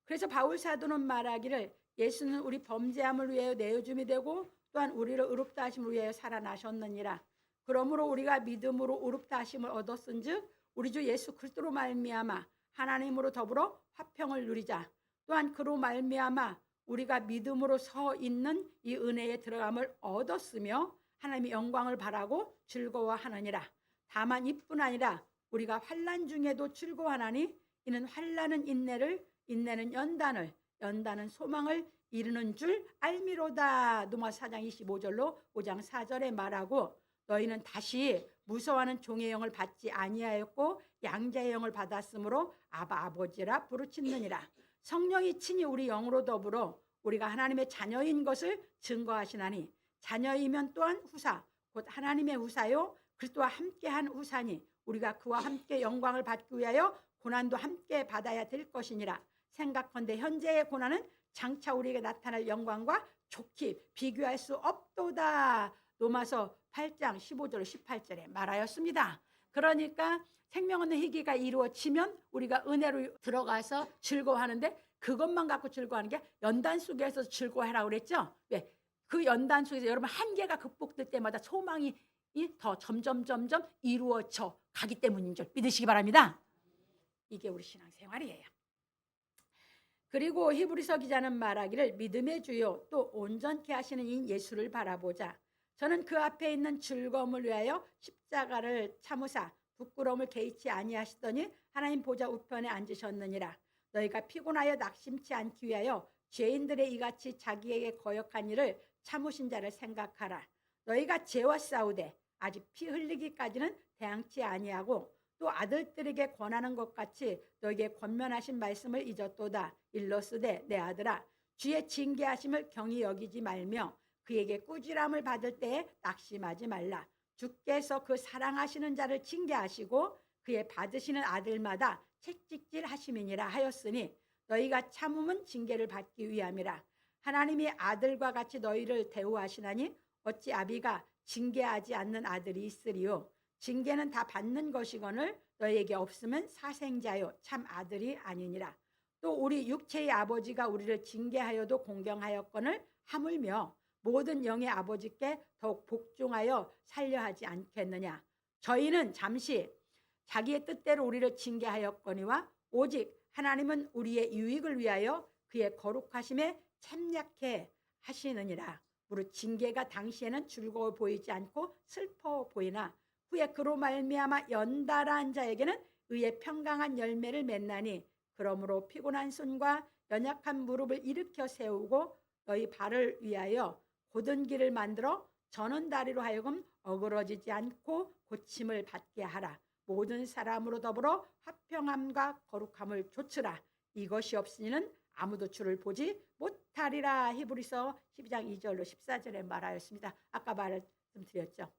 그래서 바울 사도는 말하기를 예수는 우리 범죄함을 위하여 내어줌이 되고 또한 우리를 의롭다 하심을 위하여 살아나셨느니라. 그러므로 우리가 믿음으로 의롭다 하심을 얻었은즉 우리 주 예수 그리스도로 말미암아 하나님으로 더불어 화평을 누리자. 또한 그로 말미암아 우리가 믿음으로 서 있는 이 은혜에 들어감을 얻었으며 하나님의 영광을 바라고 즐거워하느니라. 다만 이뿐 아니라 우리가 환난 중에도 즐거워하나니 이는 환난은 인내를 인내는 연단을 연단은 소망을 이루는 줄 알미로다. 로마서 4장 25절로 5장 4절에 말하고 너희는 다시 무서워하는 종의 영을 받지 아니하였고 양자의 영을 받았으므로 아바 아버지라 부르짖느니라. 성령이 친히 우리 영으로 더불어 우리가 하나님의 자녀인 것을 증거하시나니 자녀이면 또한 후사 곧 하나님의 후사요 그리스도와 함께한 후사니 우리가 그와 함께 영광을 받기 위하여 고난도 함께 받아야 될 것이니라. 생각컨대 현재의 고난은 장차 우리에게 나타날 영광과 좋게 비교할 수 없도다. 로마서 8장 15절 18절에 말하였습니다. 그러니까 생명 없는 희귀가 이루어지면 우리가 은혜로 들어가서 즐거워하는데 그것만 갖고 즐거워하는 게 연단 속에서 즐거워하라고 그랬죠. 왜? 그 연단 속에서 여러분 한계가 극복될 때마다 소망이 더 점점 이루어져 가기 때문인 줄 믿으시기 바랍니다. 이게 우리 신앙생활이에요. 그리고 히브리서 기자는 말하기를 믿음의 주요 또 온전케 하시는 이 예수를 바라보자. 저는 그 앞에 있는 즐거움을 위하여 십자가를 참으사 부끄러움을 개의치 아니하시더니 하나님 보좌 우편에 앉으셨느니라. 너희가 피곤하여 낙심치 않기 위하여 죄인들의 이같이 자기에게 거역한 일을 참으신 자를 생각하라. 너희가 죄와 싸우되 아직 피 흘리기까지는 대항치 아니하고 또 아들들에게 권하는 것 같이 너에게 권면하신 말씀을 잊었도다. 일러스되 내 아들아 주의 징계하심을 경히 여기지 말며 그에게 꾸지람을 받을 때에 낙심하지 말라. 주께서 그 사랑하시는 자를 징계하시고 그의 받으시는 아들마다 채찍질 하심이니라 하였으니 너희가 참음은 징계를 받기 위함이라. 하나님이 아들과 같이 너희를 대우하시나니 어찌 아비가 징계하지 않는 아들이 있으리요. 징계는 다 받는 것이거늘 너희에게 없으면 사생자요 참 아들이 아니니라. 또 우리 육체의 아버지가 우리를 징계하여도 공경하였거늘 하물며 모든 영의 아버지께 더욱 복종하여 살려하지 않겠느냐. 저희는 잠시 자기의 뜻대로 우리를 징계하였거니와 오직 하나님은 우리의 유익을 위하여 그의 거룩하심에 참약해 하시느니라. 무릇 징계가 당시에는 즐거워 보이지 않고 슬퍼 보이나 후에 그로 말미암아 연달아한 자에게는 의의 평강한 열매를 맺나니 그러므로 피곤한 손과 연약한 무릎을 일으켜 세우고 너희 발을 위하여 곧은 길을 만들어 저는 다리로 하여금 어그러지지 않고 고침을 받게 하라. 모든 사람으로 더불어 화평함과 거룩함을 좇으라. 이것이 없으니는 아무도 주를 보지 못하리라. 히브리서 12장 2절로 14절에 말하였습니다. 아까 말씀드렸죠.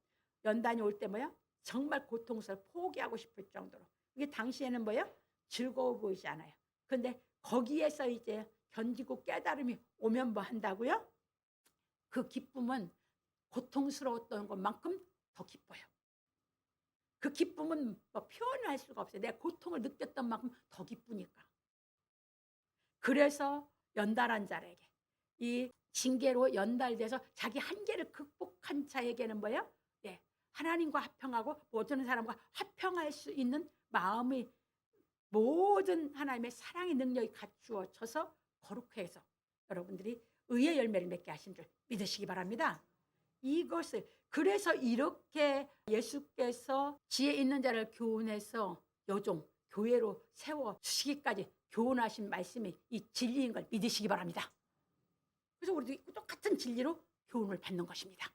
연단이 올 때 뭐야? 정말 고통스러워 포기하고 싶을 정도로. 이게 당시에는 뭐예요? 즐거워 보이지 않아요. 그런데 거기에서 이제 견디고 깨달음이 오면 뭐 한다고요? 그 기쁨은 고통스러웠던 것만큼 더 기뻐요. 그 기쁨은 뭐 표현할 수가 없어요. 내가 고통을 느꼈던 만큼 더 기쁘니까. 그래서 연달한 자에게 이 징계로 연달돼서 자기 한계를 극복한 자에게는 뭐예요? 네, 하나님과 화평하고 모든 사람과 화평할 수 있는 마음이 모든 하나님의 사랑의 능력이 갖추어져서 거룩해서 여러분들이 의의 열매를 맺게 하신 줄 믿으시기 바랍니다. 이것을 그래서 이렇게 예수께서 지혜 있는 자를 교훈해서 여종 교회로 세워 주시기까지 교훈하신 말씀이 이 진리인 걸 믿으시기 바랍니다. 그래서 우리도 똑같은 진리로 교훈을 받는 것입니다.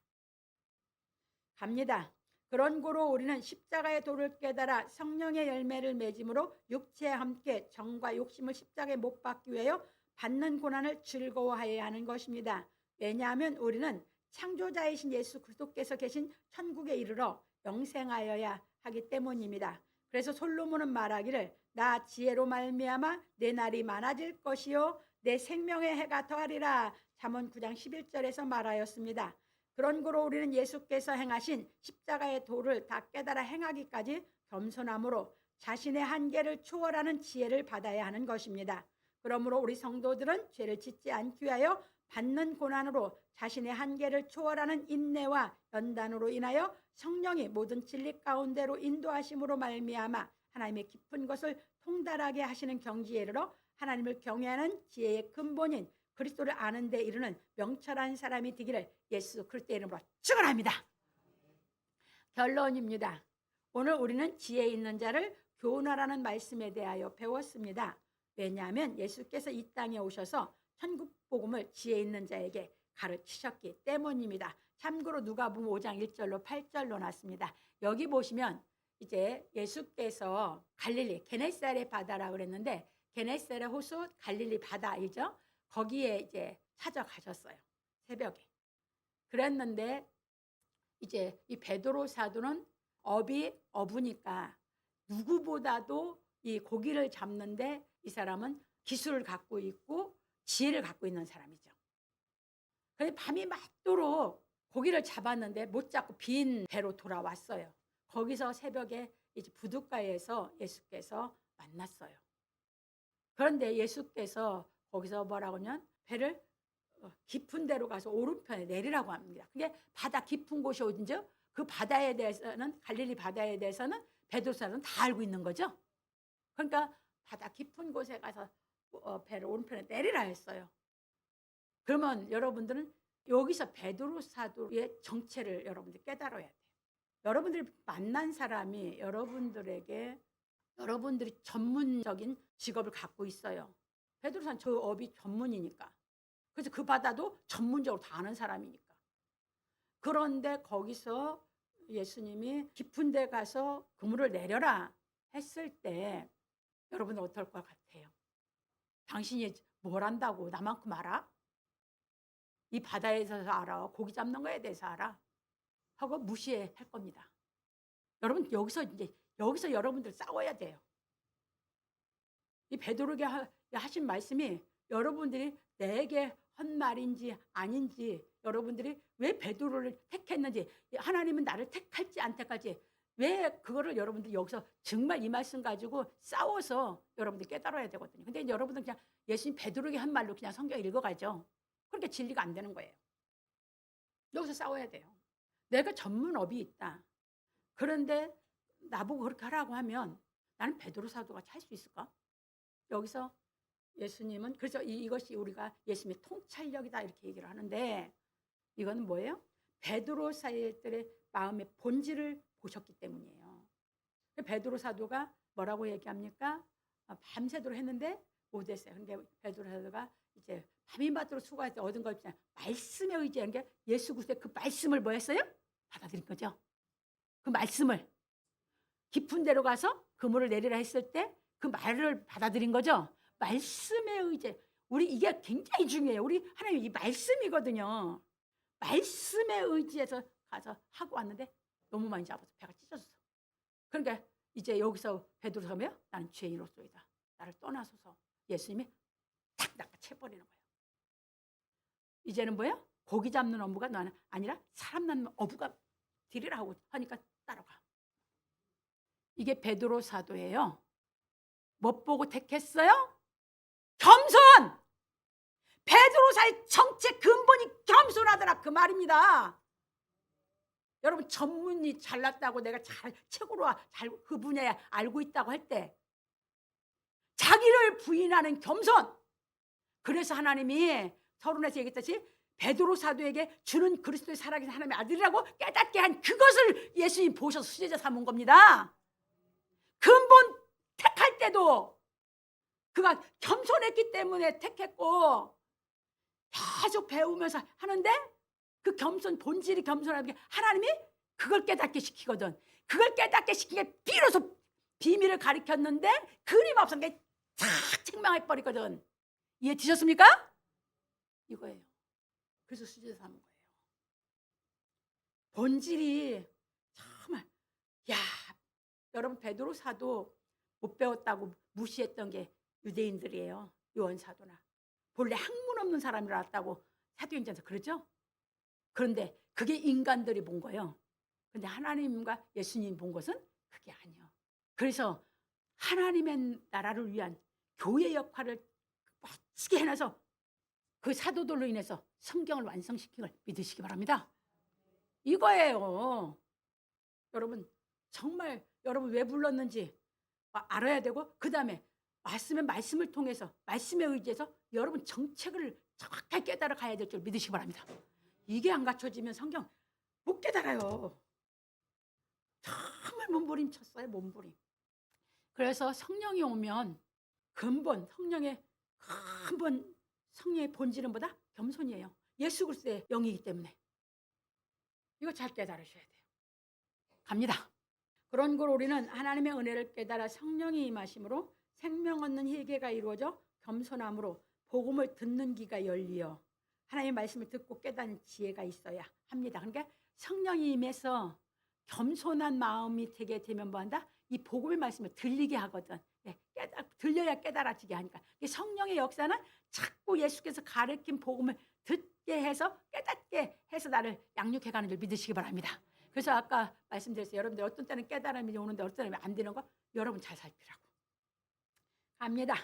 갑니다. 그런 고로 우리는 십자가의 도를 깨달아 성령의 열매를 맺음으로 육체와 함께 정과 욕심을 십자가에 못 박기 위하여 받는 고난을 즐거워하여야 하는 것입니다. 왜냐하면 우리는 창조자이신 예수 그리스도께서 계신 천국에 이르러 영생하여야 하기 때문입니다. 그래서 솔로몬은 말하기를 나 지혜로 말미암아 내 날이 많아질 것이요 내 생명의 해가 더하리라. 잠언 9장 11절에서 말하였습니다. 그런 고로 우리는 예수께서 행하신 십자가의 도를 다 깨달아 행하기까지 겸손함으로 자신의 한계를 초월하는 지혜를 받아야 하는 것입니다. 그러므로 우리 성도들은 죄를 짓지 않기 위하여 받는 고난으로 자신의 한계를 초월하는 인내와 연단으로 인하여 성령이 모든 진리 가운데로 인도하심으로 말미암아 하나님의 깊은 것을 통달하게 하시는 경지에 이르러 하나님을 경외하는 지혜의 근본인 그리스도를 아는 데 이르는 명철한 사람이 되기를 예수 그리스도의 이름으로 축원합니다. 결론입니다. 오늘 우리는 지혜 있는 자를 교훈하라는 말씀에 대하여 배웠습니다. 왜냐하면 예수께서 이 땅에 오셔서 천국 복음을 지혜 있는 자에게 가르치셨기 때문입니다. 참고로 누가복음 5장 1절로 8절로 났습니다. 여기 보시면 이제 예수께서 갈릴리 게네사렛 바다라고 그랬는데 게네사렛 호수 갈릴리 바다이죠. 거기에 이제 찾아가셨어요. 새벽에. 그랬는데 이제 이 베드로 사도는 업이 어부니까 누구보다도 이 고기를 잡는데 이 사람은 기술을 갖고 있고 지혜를 갖고 있는 사람이죠. 그런데 밤이 맞도록 고기를 잡았는데 못 잡고 빈 배로 돌아왔어요. 거기서 새벽에 이제 부둣가에서 예수께서 만났어요. 그런데 예수께서 거기서 뭐라고 하면 배를 깊은 데로 가서 오른편에 내리라고 합니다. 그게 바다 깊은 곳이 어딘지 그 바다에 대해서는 갈릴리 바다에 대해서는 베드로 사도는 다 알고 있는 거죠. 그러니까 바다 깊은 곳에 가서 배를 오른편에 내리라 했어요. 그러면 여러분들은 여기서 베드로 사도의 정체를 여러분들이 깨달아야 돼요. 여러분들이 만난 사람이 여러분들에게 여러분들이 전문적인 직업을 갖고 있어요. 베드로 사도는 저 업이 전문이니까. 그래서 그 바다도 전문적으로 다 아는 사람이니까. 그런데 거기서 예수님이 깊은 데 가서 그물을 내려라 했을 때 여러분은 어떨 것 같아요? 당신이 뭘 안다고 나만큼 알아? 이 바다에 대해서 알아? 고기 잡는 거에 대해서 알아? 하고 무시할 겁니다. 여러분 여기서 여러분들 싸워야 돼요. 이 베드로에게 하신 말씀이 여러분들이 내게 한 말인지 아닌지 여러분들이 왜 베드로를 택했는지 하나님은 나를 택할지 안 택할지 왜 그거를 여러분들이 여기서 정말 이 말씀 가지고 싸워서 여러분들이 깨달아야 되거든요. 근데 여러분들은 그냥 예수님 베드로에게 한 말로 그냥 성경 읽어가죠. 그러니까 진리가 안 되는 거예요. 여기서 싸워야 돼요. 내가 전문업이 있다. 그런데 나보고 그렇게 하라고 하면 나는 베드로 사도같이 할 수 있을까? 여기서 예수님은 그래서 이것이 우리가 예수님의 통찰력이다 이렇게 얘기를 하는데 이거는 뭐예요? 베드로 사도들의 마음의 본질을 보셨기 때문이에요. 베드로 사도가 뭐라고 얘기합니까? 밤새도록 했는데 못 했어요. 근데 베드로 사도가 이제 밤이맞도록 수고할 때 얻은 거 있잖아요. 말씀에 의지하는 게 예수 그리스도의 그 말씀을 뭐 했어요? 받아들인 거죠. 그 말씀을 깊은 데로 가서 그물을 내리라 했을 때 그 말을 받아들인 거죠. 말씀에 의지. 우리 이게 굉장히 중요해요. 우리 하나님 이 말씀이거든요. 말씀에 의지해서 가서 하고 왔는데 너무 많이 잡아서 배가 찢어졌어. 그러니까 이제 여기서 베드로가 뭐야? 나는 죄인으로서이다. 나를 떠나소서. 예수님이 탁 낚아채버리는 거예요. 이제는 뭐야? 고기 잡는 업무가 나는 아니라 사람 낳는 어부가 되리라 하고 하니까 따라가. 이게 베드로 사도예요. 못 보고 택했어요? 겸손! 베드로사의 정체 근본이 겸손하더라 그 말입니다. 여러분 전문이 잘났다고 내가 잘 최고로 잘 그 분야에 알고 있다고 할 때 자기를 부인하는 겸손. 그래서 하나님이 서론에서 얘기했듯이 베드로 사도에게 주는 그리스도의 살아계신 하나님의 아들이라고 깨닫게 한 그것을 예수님 보셔서 수제자 삼은 겁니다. 근본 택할 때도 그가 겸손했기 때문에 택했고 계속 배우면서 하는데 그 겸손 본질이 겸손하게 하나님이 그걸 깨닫게 시키거든. 그걸 깨닫게 시키게 비로소 비밀을 가르쳤는데 끊임없은 게 탁 책망해버리거든. 이해 되셨습니까? 이거예요. 그래서 수제자 삼은 거예요. 본질이 정말 야 여러분 베드로 사도 못 배웠다고 무시했던 게 유대인들이에요. 요한 사도나 본래 학문 없는 사람이 나왔다고 사도행전에서 그러죠. 그런데 그게 인간들이 본 거예요. 그런데 하나님과 예수님이 본 것은 그게 아니에요. 그래서 하나님의 나라를 위한 교회 역할을 멋지게 해놔서 그 사도들로 인해서 성경을 완성시킨 걸 믿으시기 바랍니다. 이거예요. 여러분 정말 여러분 왜 불렀는지 알아야 되고 그 다음에 말씀을 통해서 말씀에 의지해서 여러분 정책을 정확하게 깨달아 가야 될 줄 믿으시기 바랍니다. 이게 안 갖춰지면 성경 못 깨달아요. 정말 몸부림쳤어요. 몸부림. 그래서 성령이 오면 근본 성령의 근본 성령의 본질은 뭐다? 겸손이에요. 예수 그리스도의 영이기 때문에 이거 잘 깨달으셔야 돼요. 갑니다. 그런 걸 우리는 하나님의 은혜를 깨달아 성령이 임하심으로 생명 얻는 회개가 이루어져 겸손함으로 복음을 듣는 귀가 열리어 하나님의 말씀을 듣고 깨닫는 지혜가 있어야 합니다. 그러니까 성령이 임해서 겸손한 마음이 되게 되면 뭐한다? 이 복음의 말씀을 들리게 하거든. 들려야 깨달아지게 하니까. 성령의 역사는 자꾸 예수께서 가르친 복음을 듣게 해서 깨닫게 해서 나를 양육해가는 줄 믿으시기 바랍니다. 그래서 아까 말씀드렸어요. 여러분들 어떤 때는 깨달음이 오는데 어떤 때는 안 되는 거 여러분 잘 살피라고. 갑니다.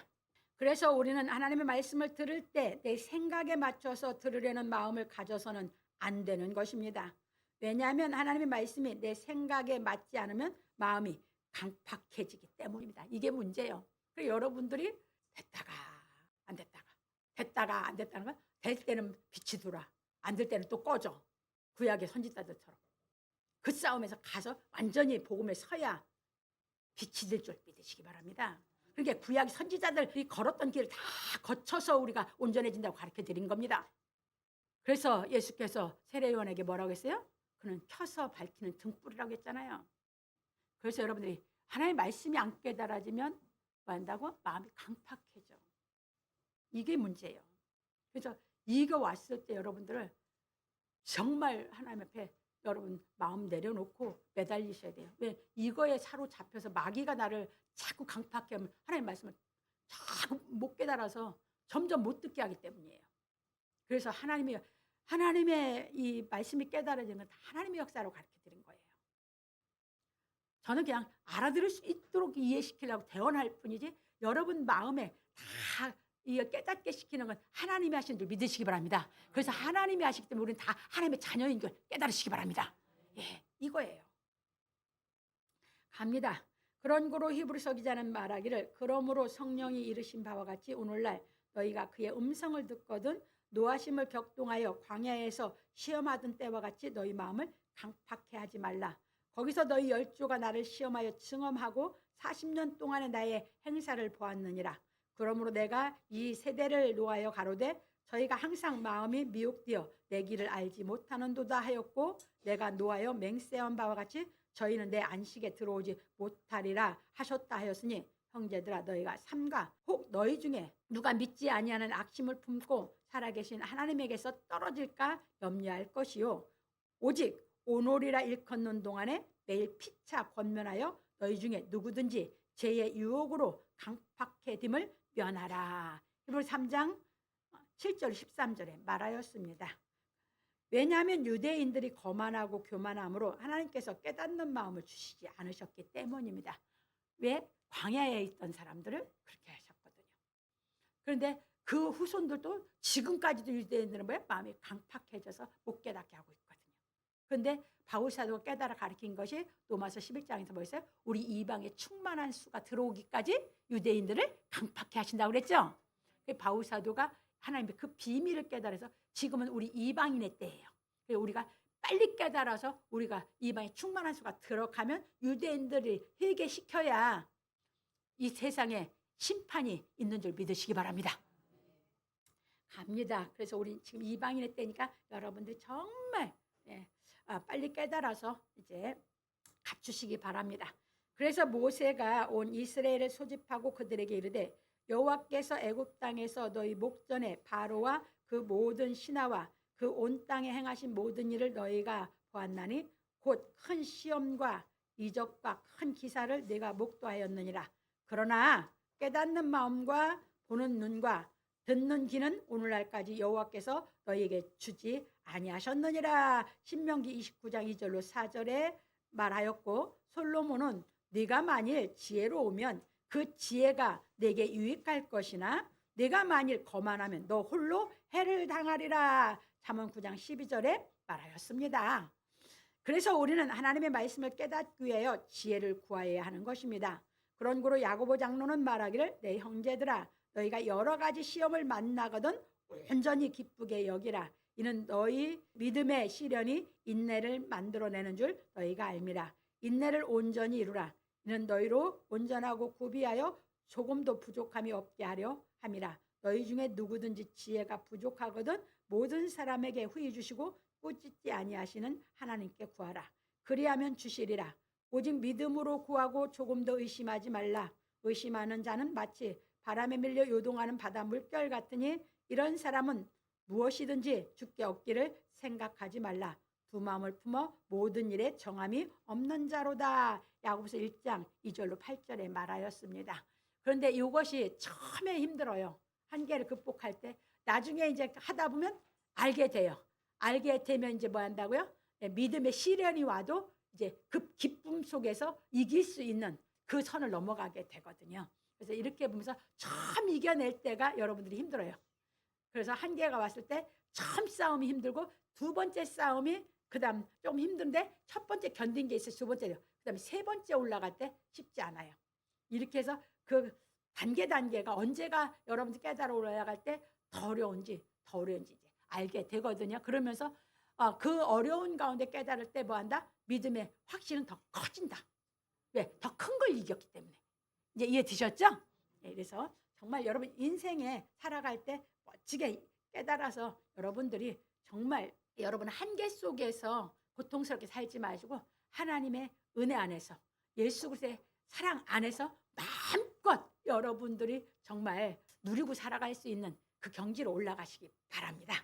그래서 우리는 하나님의 말씀을 들을 때 내 생각에 맞춰서 들으려는 마음을 가져서는 안 되는 것입니다. 왜냐하면 하나님의 말씀이 내 생각에 맞지 않으면 마음이 강팍해지기 때문입니다. 이게 문제예요. 그래서 여러분들이 됐다가 안 됐다가 됐다가 안 됐다는 건 될 때는 빛이 들어와 안 될 때는 또 꺼져. 구약의 선지자들처럼 그 싸움에서 가서 완전히 복음에 서야 빛이 될 줄 믿으시기 바랍니다. 그러니까 구약 선지자들이 걸었던 길을 다 거쳐서 우리가 온전해진다고 가르쳐 드린 겁니다. 그래서 예수께서 세례요한에게 뭐라고 했어요? 그는 켜서 밝히는 등불이라고 했잖아요. 그래서 여러분들이 하나님의 말씀이 안 깨달아지면 뭐 한다고? 마음이 강팍해져. 이게 문제예요. 그래서 이거 왔을 때 여러분들을 정말 하나님 앞에 여러분 마음 내려놓고 매달리셔야 돼요. 왜? 이거에 사로잡혀서 마귀가 나를 자꾸 강팍해 하면 하나님 말씀을 자꾸 못 깨달아서 점점 못 듣게 하기 때문이에요. 그래서 하나님의 이 말씀이 깨달아지는 건 하나님의 역사로 가르쳐 드린 거예요. 저는 그냥 알아들을 수 있도록 이해시키려고 대언할 뿐이지 여러분 마음에 다 깨닫게 시키는 건 하나님이 하시는 줄 믿으시기 바랍니다. 그래서 하나님이 하시기 때문에 우리는 다 하나님의 자녀인 줄 깨달으시기 바랍니다. 예, 이거예요. 갑니다. 그런 고로 히브리서 기자는 말하기를 그러므로 성령이 이르신 바와 같이 오늘날 너희가 그의 음성을 듣거든 노하심을 격동하여 광야에서 시험하던 때와 같이 너희 마음을 강팍해 하지 말라. 거기서 너희 열조가 나를 시험하여 증언하고 40년 동안의 나의 행사를 보았느니라. 그러므로 내가 이 세대를 노하여 가로되 저희가 항상 마음이 미혹되어 내 길을 알지 못하는도다 하였고 내가 노하여 맹세한 바와 같이 저희는 내 안식에 들어오지 못하리라 하셨다 하였으니 형제들아 너희가 삼가 혹 너희 중에 누가 믿지 아니하는 악심을 품고 살아계신 하나님에게서 떨어질까 염려할 것이요 오직 오노리라 일컫는 동안에 매일 피차 권면하여 너희 중에 누구든지 죄의 유혹으로 강팍해짐을 면하라. 히브리 3장 7절 13절에 말하였습니다. 왜냐하면 유대인들이 거만하고 교만함으로 하나님께서 깨닫는 마음을 주시지 않으셨기 때문입니다. 왜? 광야에 있던 사람들을 그렇게 하셨거든요. 그런데 그 후손들도 지금까지도 유대인들은 뭐야? 마음이 강팍해져서 못 깨닫게 하고 있거든요. 그런데 바울 사도가 깨달아 가르친 것이 로마서 11장에서 뭐였어요? 우리 이방의 충만한 수가 들어오기까지 유대인들을 강팍해 하신다고 그랬죠. 바울 사도가 하나님의 그 비밀을 깨달아서 지금은 우리 이방인의 때예요. 우리가 빨리 깨달아서 우리가 이방의 충만한 수가 들어가면 유대인들이 회개시켜야 이 세상에 심판이 있는 줄 믿으시기 바랍니다. 갑니다. 그래서 우리 지금 이방인의 때니까 여러분들 정말 빨리 깨달아서 이제 갖추시기 바랍니다. 그래서 모세가 온 이스라엘을 소집하고 그들에게 이르되 여호와께서 애굽 땅에서 너희 목전에 바로와 그 모든 신하와 그 온 땅에 행하신 모든 일을 너희가 보았나니 곧 큰 시험과 이적과 큰 기사를 내가 목도하였느니라. 그러나 깨닫는 마음과 보는 눈과 듣는 귀는 오늘날까지 여호와께서 너희에게 주지 아니하셨느니라. 신명기 29장 2절로 4절에 말하였고 솔로몬은 네가 만일 지혜로우면 그 지혜가 내게 유익할 것이나 네가 만일 거만하면 너 홀로 해를 당하리라. 잠언 9장 12절에 말하였습니다. 그래서 우리는 하나님의 말씀을 깨닫기 위하여 지혜를 구하여야 하는 것입니다. 그런 고로 야고보 장로는 말하기를 내 형제들아 너희가 여러 가지 시험을 만나거든 온전히 기쁘게 여기라. 이는 너희 믿음의 시련이 인내를 만들어내는 줄 너희가 알미라. 인내를 온전히 이루라. 이는 너희로 온전하고 구비하여 조금도 부족함이 없게 하려 함이라. 너희 중에 누구든지 지혜가 부족하거든 모든 사람에게 후히 주시고 꾸짖지 아니하시는 하나님께 구하라. 그리하면 주시리라. 오직 믿음으로 구하고 조금도 의심하지 말라. 의심하는 자는 마치 바람에 밀려 요동하는 바다 물결 같으니 이런 사람은 무엇이든지 주께 얻기를 생각하지 말라. 두 마음을 품어 모든 일에 정함이 없는 자로다. 야고보서 1장 2절로 8절에 말하였습니다. 그런데 이것이 처음에 힘들어요. 한계를 극복할 때 나중에 이제 하다 보면 알게 돼요. 알게 되면 이제 뭐 한다고요? 믿음의 시련이 와도 이제 그 기쁨 속에서 이길 수 있는 그 선을 넘어가게 되거든요. 그래서 이렇게 보면서 처음 이겨낼 때가 여러분들이 힘들어요. 그래서 한계가 왔을 때 처음 싸움이 힘들고 두 번째 싸움이 그다음 좀 힘든데 첫 번째 견딘 게 있어요. 두 번째요. 그다음에 세 번째 올라갈 때 쉽지 않아요. 이렇게 해서 그 단계가 언제가 여러분들 깨달아 올라갈 때 더 어려운지 이제 알게 되거든요. 그러면서 그 어려운 가운데 깨달을 때 뭐한다? 믿음의 확신은 더 커진다. 왜? 더 큰 걸 이겼기 때문에. 이제 이해되셨죠? 그래서 정말 여러분 인생에 살아갈 때 멋지게 깨달아서 여러분들이 정말 여러분 한계 속에서 고통스럽게 살지 마시고 하나님의 은혜 안에서 예수 그리스도의 사랑 안에서 마음껏 여러분들이 정말 누리고 살아갈 수 있는 그 경지로 올라가시기 바랍니다.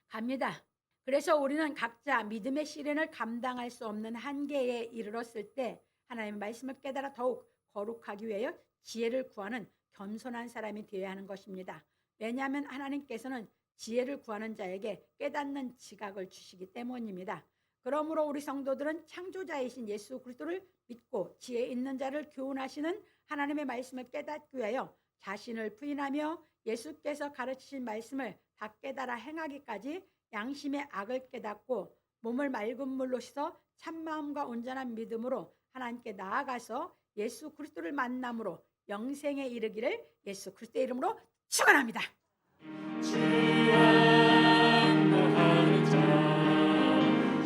갑니다. 그래서 우리는 각자 믿음의 시련을 감당할 수 없는 한계에 이르렀을 때 하나님의 말씀을 깨달아 더욱 거룩하기 위하여 지혜를 구하는 겸손한 사람이 되어야 하는 것입니다. 왜냐하면 하나님께서는 지혜를 구하는 자에게 깨닫는 지각을 주시기 때문입니다. 그러므로 우리 성도들은 창조자이신 예수 그리스도를 믿고 지혜 있는 자를 교훈하시는 하나님의 말씀을 깨닫기 위하여 자신을 부인하며 예수께서 가르치신 말씀을 다 깨달아 행하기까지 양심의 악을 깨닫고 몸을 맑은 물로 씻어 참마음과 온전한 믿음으로 하나님께 나아가서 예수 그리스도를 만남으로 영생에 이르기를 예수 그리스도의 이름으로 축원합니다. 주 안노하는 자